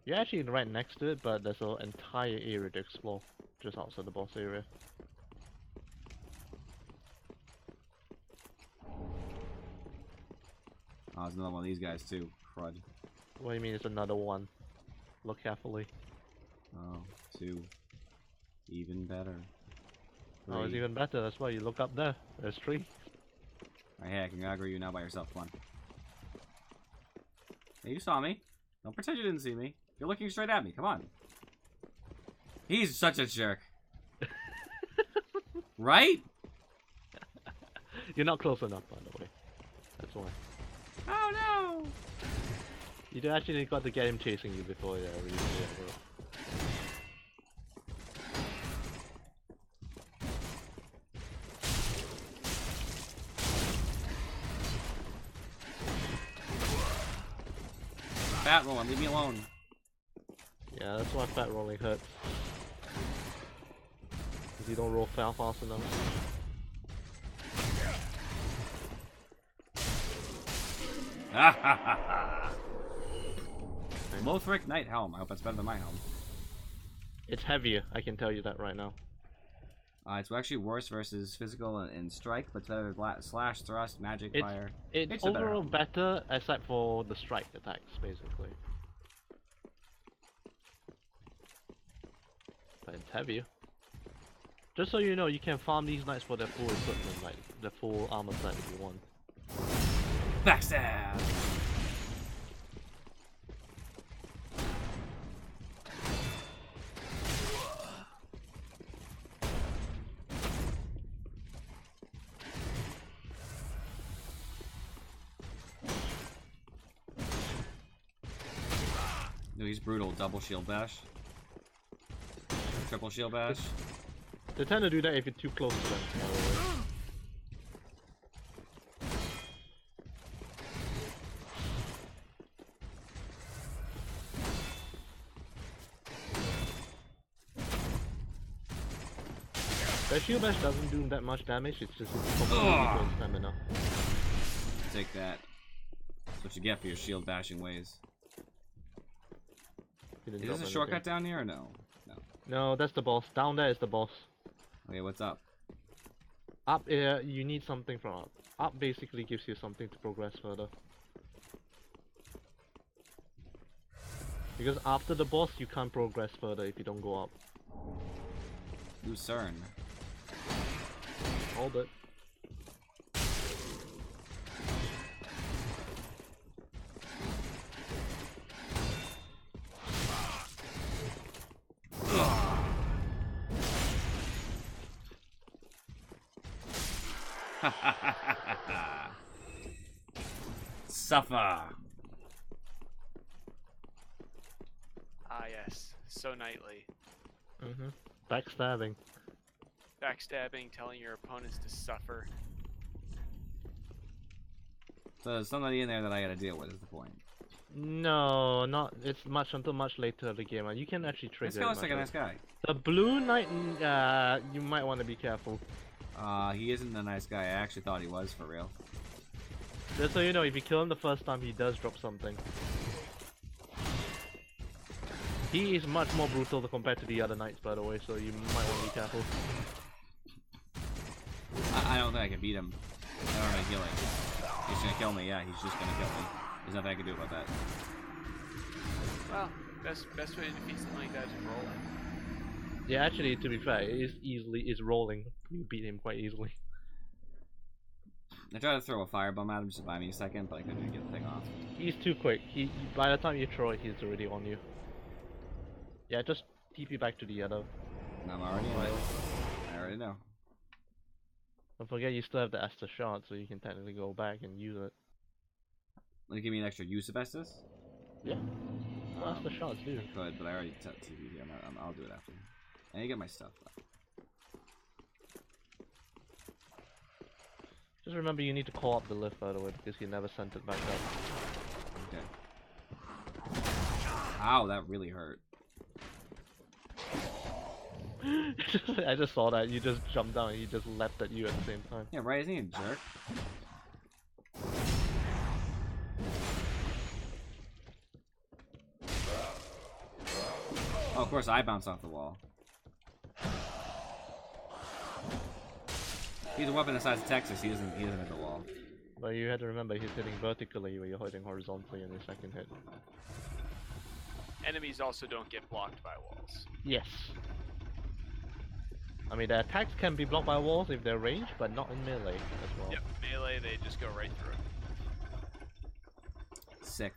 You're actually right next to it, but there's an entire area to explore, just outside the boss area. Oh, there's another one of these guys too. Crud. What do you mean it's another one? Look carefully. Oh, 2. Even better. Oh, it's 3. even better, that's why you look up there. There's 3. Right, hey, I can aggro you now by yourself. Come on. Hey, you saw me. Don't pretend you didn't see me. You're looking straight at me. Come on. He's such a jerk. Right? You're not close enough, by the way. That's why. Oh no! You actually got to get him chasing you before you really Fat rolling, leave me alone. Yeah, that's why fat rolling hurts. Because you don't roll fast enough. Lothric Knight Helm. I hope that's better than my helm. It's heavier, I can tell you that right now. It's actually worse versus physical and strike, but it's better than slash, thrust, magic, fire. It's a better overall helm. better, except for the strike attacks, basically. But it's heavier. Just so you know, you can farm these knights for their full equipment, like the full armor set if you want. Backstab! No, he's brutal. Double shield bash. Triple shield bash. They tend to do that if you're too close to them, by the way. The shield bash doesn't do that much damage, it's just completely stamina. Take that. That's what you get for your shield bashing ways. Didn't Is drop this a shortcut anything. down here or no? No. No, that's the boss. Down there is the boss. Okay, what's up? Up, you need something from up. Up basically gives you something to progress further. Because after the boss, you can't progress further if you don't go up. Lucerne. Hold it. Suffer. Ah, yes. So knightly. Backstabbing. Backstabbing, telling your opponents to suffer. So there's somebody in there that I gotta deal with is the point. No, not. It's much until much later in the game. You can actually trigger. This guy looks like a nice guy. The blue knight. You might want to be careful. He isn't a nice guy. I actually thought he was for real. Just so you know, if you kill him the first time, he does drop something. He is much more brutal compared to the other knights, by the way, so you might want to be careful. I don't think I can beat him. I don't know how to kill him. He's gonna kill me, yeah, he's just gonna kill me. There's nothing I can do about that. Well, best way to defeat something like that is rolling. Yeah, actually, to be fair, it's rolling. You beat him quite easily. I tried to throw a firebomb at him just to buy me a second, but I couldn't get the thing off. He's too quick. By the time you throw it, he's already on you. Yeah, just TP back to the other. I'm already in it. I already know. Don't forget you still have the Estus shard, so you can technically go back and use it. Will you give me an extra use of Estus? Yeah. Well, Estus shards do. I could, but I already TP'd here. I'll do it after. I need to get my stuff. Just remember you need to call up the lift, by the way, because he never sent it back up. Okay. Ow, that really hurt. I just saw that. You just jumped down and he just leapt at you at the same time. Yeah, right, isn't he a jerk? Oh, of course I bounce off the wall. He's a weapon the size of Texas, he doesn't hit the wall. But you had to remember he's hitting vertically where you're hitting horizontally in your second hit. Enemies also don't get blocked by walls. Yes. I mean, the attacks can be blocked by walls if they're ranged, but not in melee as well. Yep, melee, they just go right through it. Sick.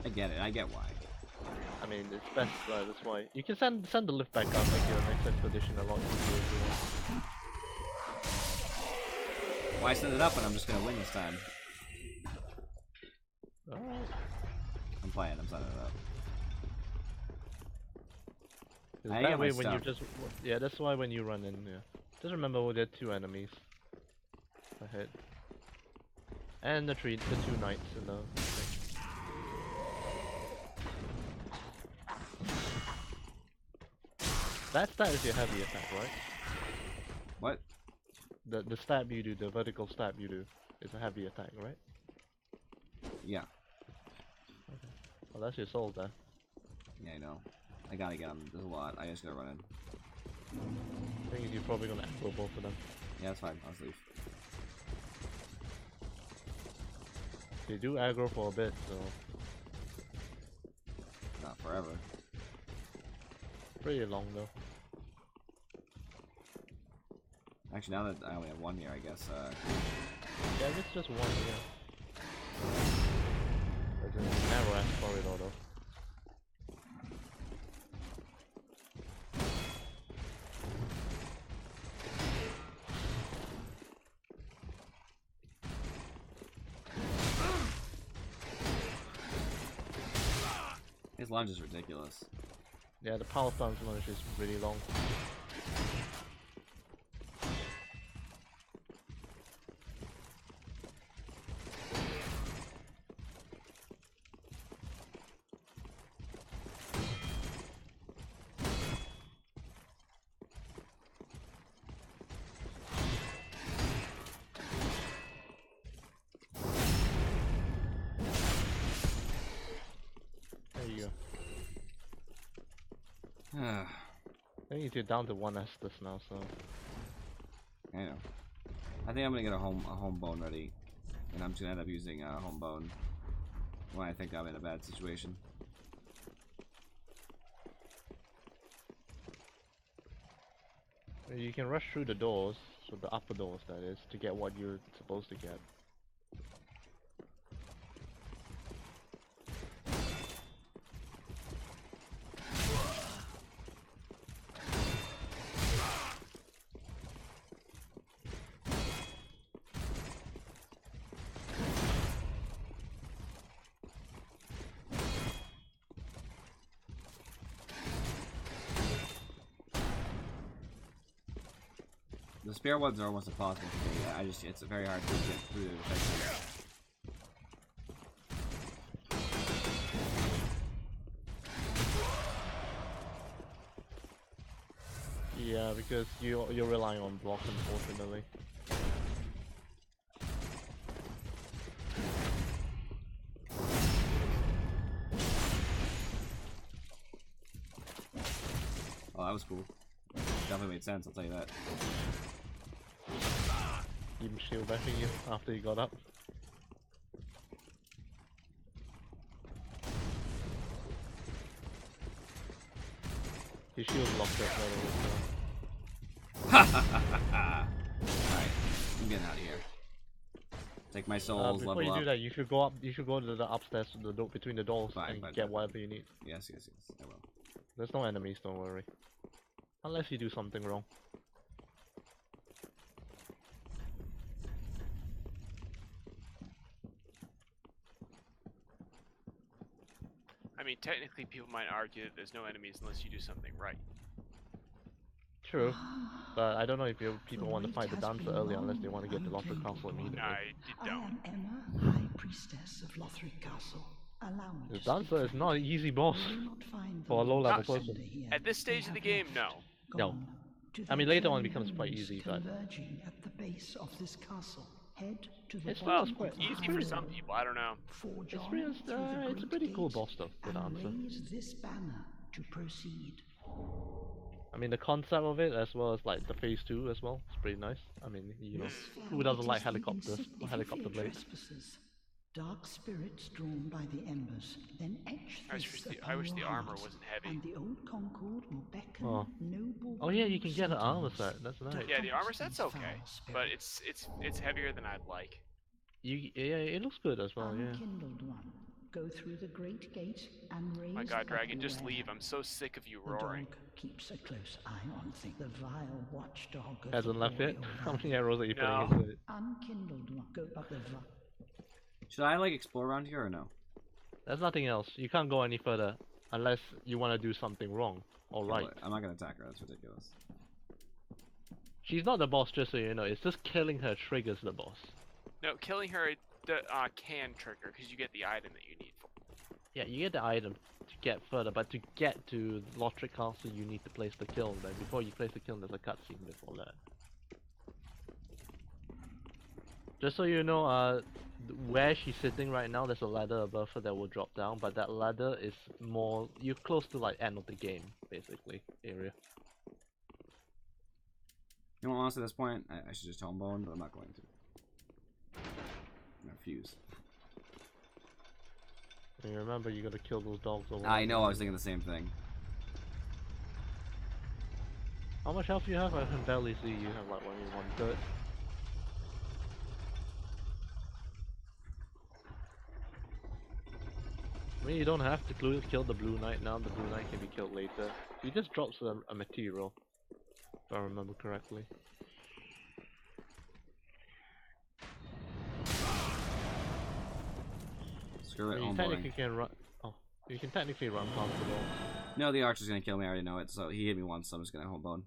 I get it, I get why. I mean, it's best, that's why. You can send the lift back up, make your next expedition a lot easier if you want. Why send it up when I'm just gonna win this time? Alright. I'm playing, I'm sending it up. That get way my when you stuff. just... Yeah, that's why when you run in, yeah. Just remember there are two enemies ahead. And the two knights in the thing. That is your heavy attack, right? What? The stab you do, the vertical stab you do, is a heavy attack, right? Yeah. Well, that's your soul there. Yeah, I know. I gotta get them. There's a lot. I just gotta run in. The thing is, you're probably gonna aggro both of them. Yeah, that's fine. I'll just leave. They do aggro for a bit, so Not forever. pretty long though. Actually, now that I only have one here, I guess. Yeah, it's just one, yeah. There's a narrow ass corridor though. His lunge is ridiculous. Yeah, the power stance launch is really long. I think you're down to 1 Estus now, so. I know. I think I'm gonna get a home bone ready, and I'm just gonna end up using a home bone when I think I'm in a bad situation. You can rush through the doors, so the upper doors that is, to get what you're supposed to get. The spare ones are almost impossible to do. It's very hard to get through the defenses. Yeah, because you're relying on block, unfortunately. Oh, that was cool. Definitely made sense, I'll tell you that. Even shield bashing you after you got up. His shield locked up Ha ha ha ha! Alright, I'm getting out of here. Take my souls, before level you up. do that, you should go up. You should go to the upstairs, to the door between the doors, Fine, and fine, get fine. whatever you need. Yes, I will. There's no enemies, don't worry. Unless you do something wrong. I mean, technically, people might argue that there's no enemies unless you do something right. True, but I don't know if people want to fight the dancer early unless they want to get to Lothric Castle immediately. I don't. I am Emma, High Priestess of Lothric Castle. Allow me The to dancer speak is not an easy boss You will not find for a the low-level Lord person. Ascender here. At this stage They of the have game, left, no. No. gone to I mean, their later on it journey becomes quite homes, easy, but converging at the base of this castle. Head to the It's Well, quite easy for some people. I don't know. Forge It's on real- through the it's a great pretty cool gate boss though, the and dancer. raise this banner to proceed. I mean, the concept of it, as well as like the phase 2 as well, it's pretty nice. I mean, you know, who doesn't like helicopters or helicopter blades? Trespassers. Dark spirits drawn by the embers, then etch I this wish upon the your armor heart, wasn't heavy. and the old Concord will beckon Oh. noble Oh yeah, you can get an sentinels armor set. That's nice. to Yeah, the armor hunt set's these okay, foul but spirits. it's heavier than I'd like. Yeah, it looks good as well. Yeah. Unkindled one, go through the great gate and raise My God, the Dragon, just beware. leave. I'm so sick of you The roaring. dog keeps a close eye on things. The vile watchdog of Hasn't the left yet. royal How many line. arrows are you No. putting into it? Unkindled one, go up the Should I like explore around here or no? There's nothing else. You can't go any further unless you want to do something wrong or right. I'm not gonna attack her, that's ridiculous. She's not the boss, just so you know. It's just killing her triggers the boss. No, killing her can trigger because you get the item that you need for. Yeah, you get the item to get further, but to get to Lothric Castle, you need to place the kill. Then before you place the kill, there's a cutscene before that. Just so you know, where she's sitting right now, there's a ladder above her that will drop down, but that ladder is more, you're close to like end of the game, basically, area. You know, honestly, at this point, I should just homebone, but I'm not going to. I refuse. And you remember, you gotta kill those dogs over I know, I was thinking the same thing. How much health do you have? I can barely see. You have like only 1/3. I mean, you don't have to kill the Blue Knight now. The Blue Knight can be killed later. He just drops a material, if I remember correctly. Screw it, You homeboning. technically can run. Oh, you can technically run past the door. No, the archer's gonna kill me, I already know it, so he hit me once, so I'm just gonna homebone.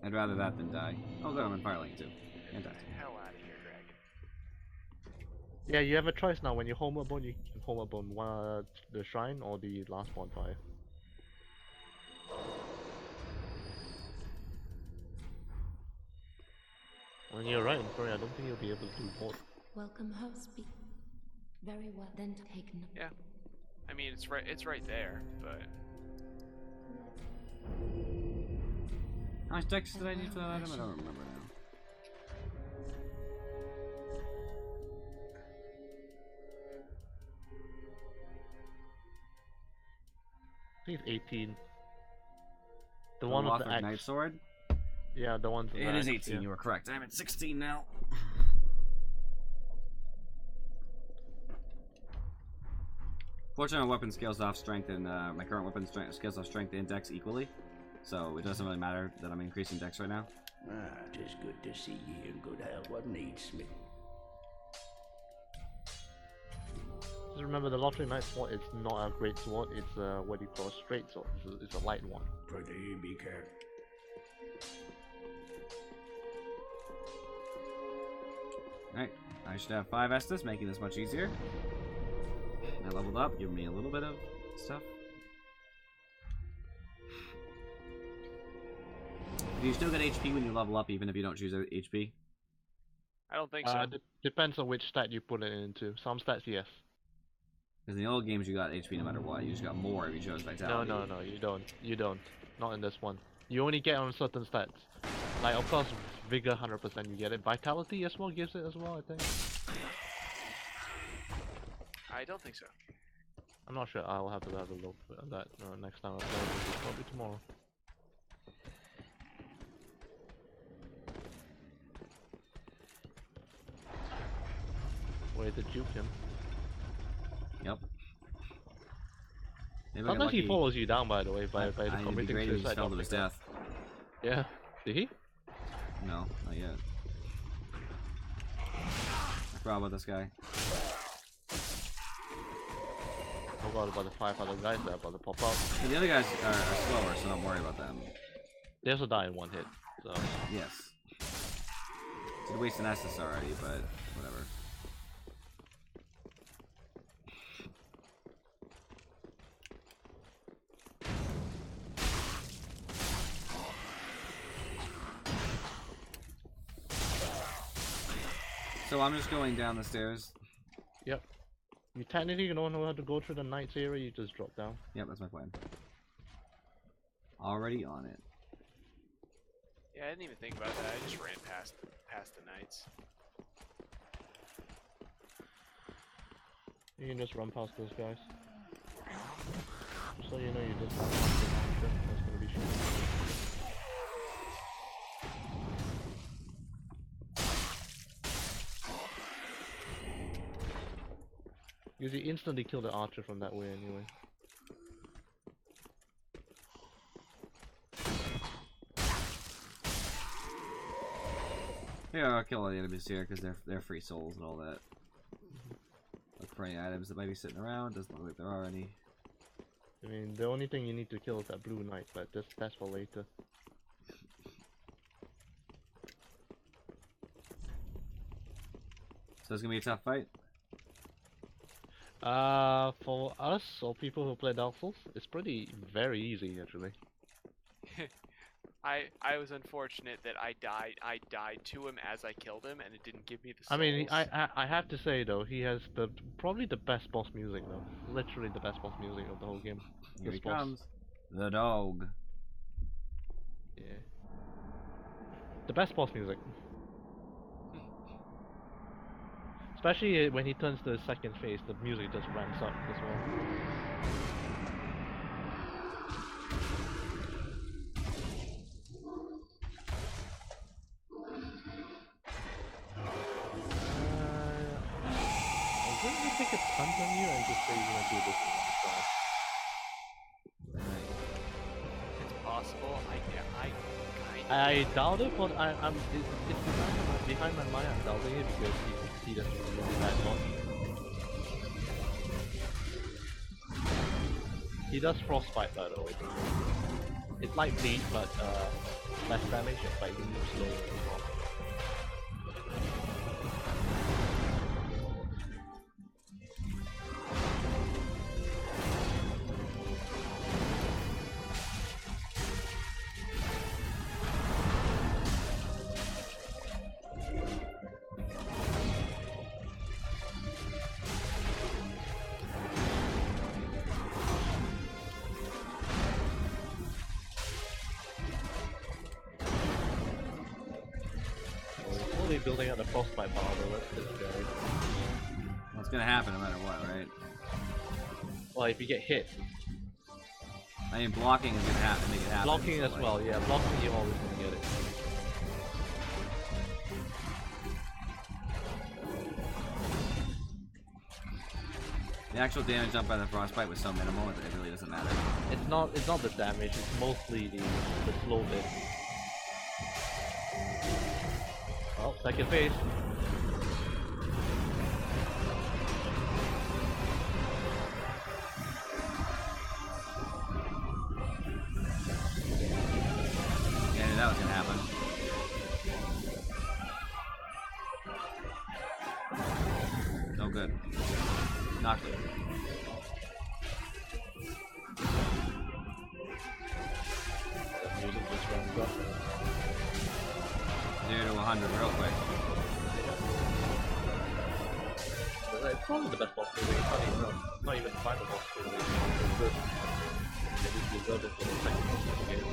I'd rather that than die. Oh good, I'm in Firelink too. Fantastic. Hell out of here, Dragon. Yeah, you have a choice now. When you home bone, you can home bone one the shrine or the last bonfire. And you're right, I'm sorry, I don't think you'll be able to do both. Welcome, host. Very well then taken. Yeah. I mean, it's right there, but How much dex did I need for that item? I don't remember now. I think it's 18. The The one with the Lothric axe. Knight Sword? Yeah, the one. It is 18, you were correct. I'm at 16 now. Fortunately, my weapon scales off strength and my current weapon scales off strength and dex equally. So it doesn't really matter that I'm increasing dex right now. Ah, 'tis good to see ye in good health. What needs, Smith? Just remember, the Lothric Knight Sword is not a great sword. It's what do you call a straight sword. It's a light one. Prithee, be careful. Alright, I should have 5 Estus, making this much easier. I leveled up, giving me a little bit of stuff. Do you still get HP when you level up, even if you don't choose HP? I don't think so. Depends on which stat you put it into. Some stats, yes. Because in the old games, you got HP no matter what. You just got more if you chose Vitality. No, you don't. You don't. Not in this one. You only get on certain stats. Like, of course, Vigor 100% you get it. Vitality as well gives it as well, I think. I don't think so. I'm not sure. I'll have to have a look at that next time I play. Probably tomorrow. Way to juke him. Yep. Maybe I got Sometimes he lucky. follows you down, by the way, by I need to be committing great if he suicide. fell to his death. Yeah. Did he? No, not yet. I forgot about this guy. I forgot about the 5 other guys that are about to pop out. And the other guys are slower, so don't worry about them. They also die in one hit, so... Yes. Should waste an Estus already, but whatever. So I'm just going down the stairs. Yep. You technically don't know how to go through the Knight's area, you just drop down. Yep, that's my plan. Already on it. Yeah, I didn't even think about that. I just ran past the knights. You can just run past those guys. Just so you know, you just run past the monster. That's gonna be shit. Because you instantly kill the archer from that way anyway. Yeah, I'll kill all the enemies here because they're free souls and all that. Look for any items that might be sitting around. Doesn't look like there are any. I mean, the only thing you need to kill is that blue knight, but that's for later. So it's gonna be a tough fight. For us or people who play Dark Souls, it's very easy actually. I was unfortunate that I died to him as I killed him, and it didn't give me the souls. I mean, I have to say though, he has probably the best boss music though. Literally the best boss music of the whole game. Here he This boss. comes. The dog. Yeah. The best boss music. Especially when he turns to his second phase, the music just ramps up as well. I'm going to take a punt on you and just say you're going to do this in one shot. It's possible. I doubt it, but it's behind my mind. I'm doubting it because he doesn't really that much. He does frostbite, by the way. It's like bleed, but less damage and fighting moves slower as well. keep building out the frostbite power though, that's just scary. Well, it's gonna happen no matter what, right? Well, if you get hit. I mean, blocking is gonna happen. Make it happen. Blocking so, as like, well, yeah. Blocking, you always gonna get it. The actual damage done by the frostbite was so minimal that it really doesn't matter. It's not the damage, it's mostly the slow bit. Well, second phase. Yeah, I knew that was gonna happen. No good. Not good. The music just runs up. 0 to 100 real quick. It's probably the best boss movie, it's not even the final boss movie. It's good. Maybe you deserve it for the second boss of the game.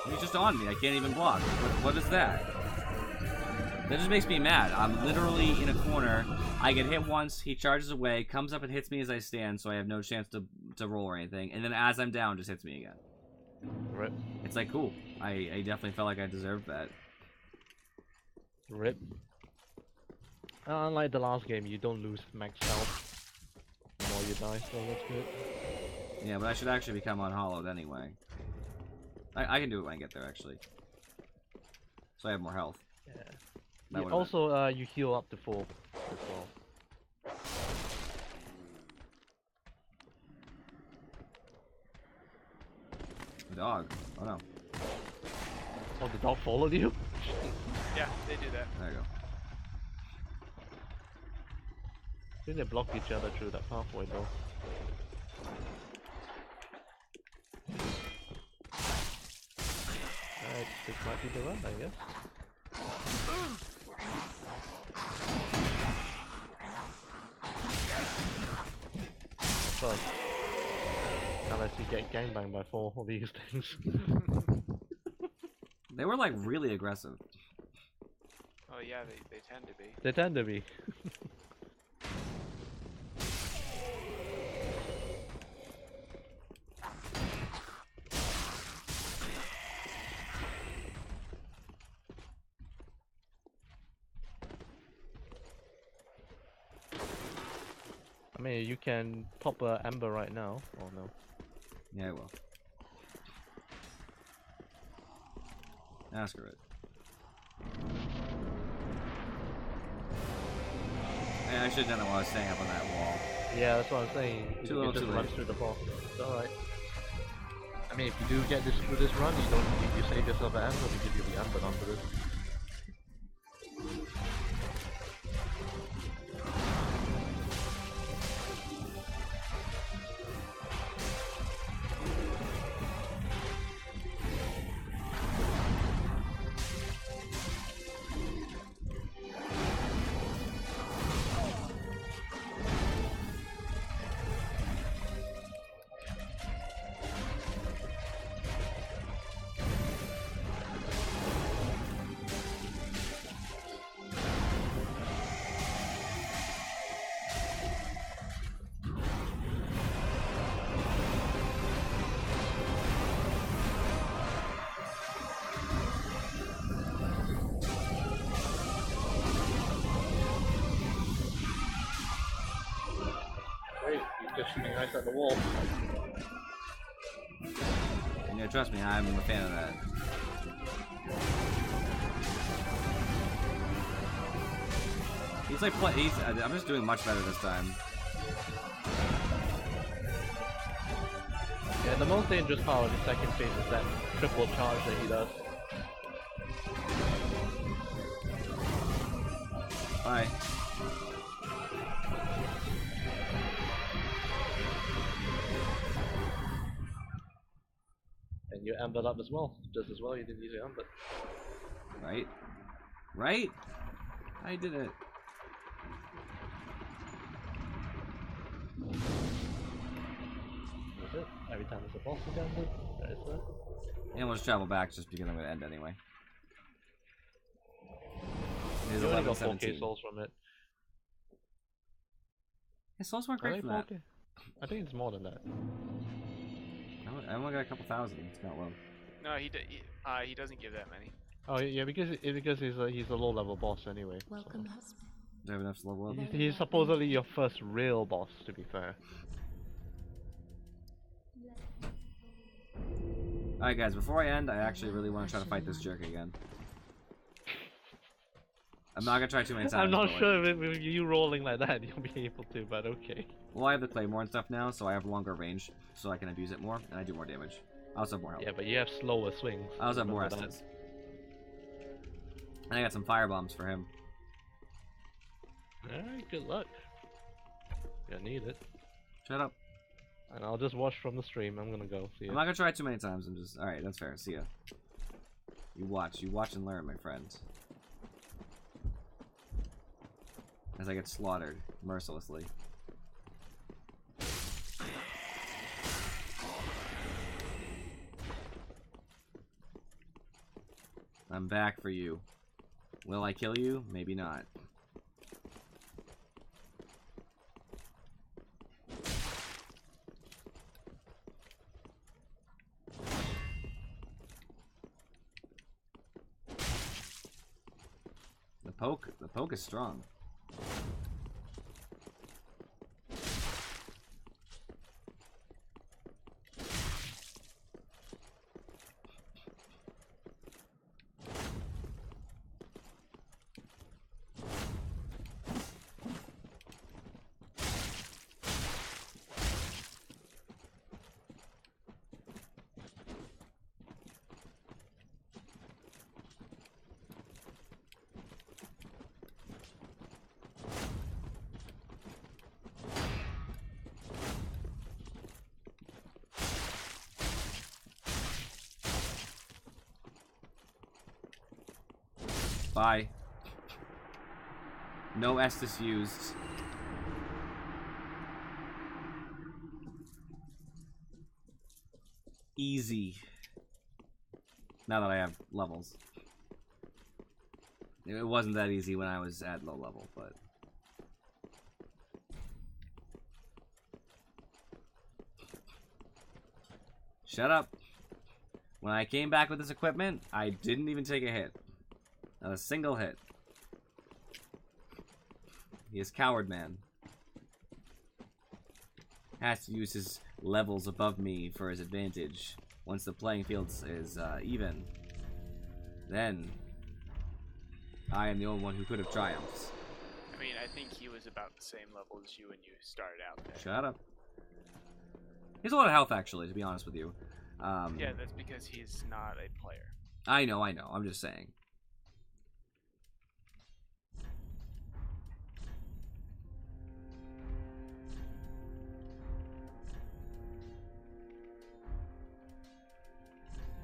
He's just on me. I can't even block. What is that? That just makes me mad. I'm literally in a corner. I get hit once. He charges away, comes up and hits me as I stand, so I have no chance to roll or anything. And then as I'm down, just hits me again. Rip. It's like, cool. I definitely felt like I deserved that. Rip. Unlike the last game, you don't lose max health the more you die, so that's good. Yeah, but I should actually become unhollowed anyway. I can do it when I get there, actually. So I have more health. Yeah. That would've Also, you heal up to 4 as well. The dog. Oh no. Oh, the dog followed you? Yeah, they do that. There you go. I think they block each other through that pathway though. Alright, this might be the run, I guess. But unless you get gangbanged by 4 of these things. They were like really aggressive. Oh yeah, they tend to be. They tend to be. I mean, you can pop a ember right now. Oh no. Yeah, I will. Screw it. Yeah, I should have done it while I was staying up on that wall. Yeah, that's what I'm saying. Too little, too run late. through the boss. It's alright. I mean, if you do get this through this run, you don't. You save yourself an ember, we give you the ember after this. Great, you're just shooting right at the wall. Yeah, trust me, I'm a fan of that. He's like, I'm just doing much better this time. Yeah, the most dangerous part of the second phase is that triple charge that he does. Bye. And you embered up as well. Just as well, you didn't use your ember. Right? Right? I did it. it. Every time there's a boss again, there is it. And we'll just travel back just because I'm gonna end anyway. It is You only got 4k 11:17. souls from it. Yeah, souls weren't Are great they from that. 4K? I think it's more than that. I only got a couple thousand. It's not low. No, he doesn't give that many. Oh yeah, because he's a low level boss anyway. so. Welcome, husband. Do I have enough to level up? He's supposedly your first real boss, to be fair. Alright guys, before I end, I actually really want to try to fight this jerk again. I'm not gonna try too many times. I'm not but, sure if with you rolling like that you'll be able to, but okay. Well, I have the claymore and stuff now, so I have longer range, so I can abuse it more, and I do more damage. I also have more health. Yeah, but you have slower swings. I also have more remember that. essence. And I got some fire bombs for him. Alright, good luck. You need it. Shut up. And I'll just watch from the stream. I'm gonna go. See ya. I'm not gonna try it too many times. I'm just alright. That's fair. See ya. You watch and learn, my friend. As I get slaughtered mercilessly. I'm back for you. Will I kill you? Maybe not. The poke is strong. Bye. No Estus used. Easy. Now that I have levels. It wasn't that easy when I was at low level, but... Shut up. When I came back with this equipment, I didn't even take a hit. Not a single hit. He is coward man. Has to use his levels above me for his advantage. Once the playing field is even, then I am the only one who could have triumphed. I mean, I think he was about the same level as you when you started out there. Shut up. He has a lot of health, actually, to be honest with you. Yeah, that's because he's not a player. I know. I'm just saying.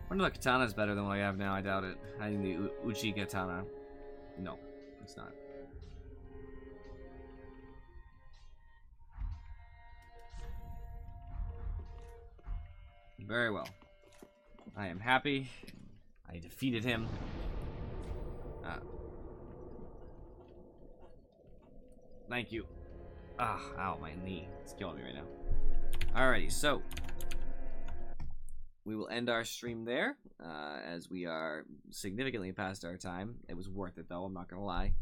I wonder if the katana is better than what I have now. I doubt it. I think the Uchi katana. No, it's not. Very well. I am happy. I defeated him. Thank you. Ow, my knee. It's killing me right now. Alrighty, so we will end our stream there, as we are significantly past our time. It was worth it, though, I'm not gonna lie.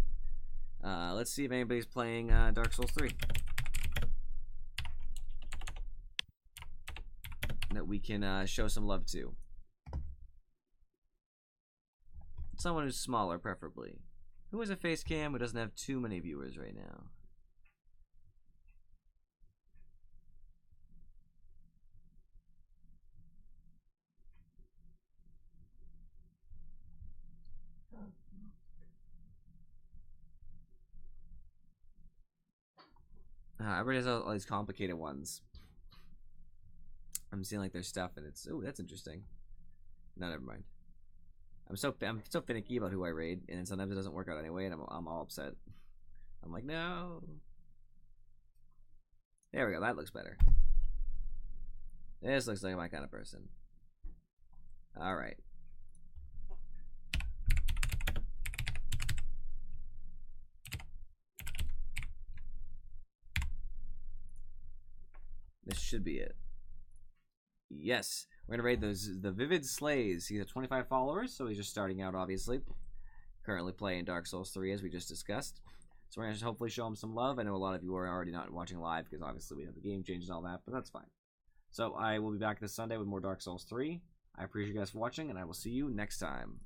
Let's see if anybody's playing Dark Souls 3. That we can show some love to. Someone who's smaller, preferably. Who has a face cam who doesn't have too many viewers right now? Everybody has all these complicated ones. I'm seeing like their stuff, and it's that's interesting. No, never mind. I'm so finicky about who I raid, and then sometimes it doesn't work out anyway, and I'm all upset. I'm like, no. There we go. That looks better. This looks like my kind of person. Alright. This should be it. Yes. We're gonna raid the Vivid Slays. He's at 25 followers, so he's just starting out, obviously. Currently playing Dark Souls 3, as we just discussed. So we're gonna hopefully show him some love. I know a lot of you are already not watching live because obviously we have the game change and all that, but that's fine. So I will be back this Sunday with more Dark Souls 3. I appreciate you guys for watching, and I will see you next time.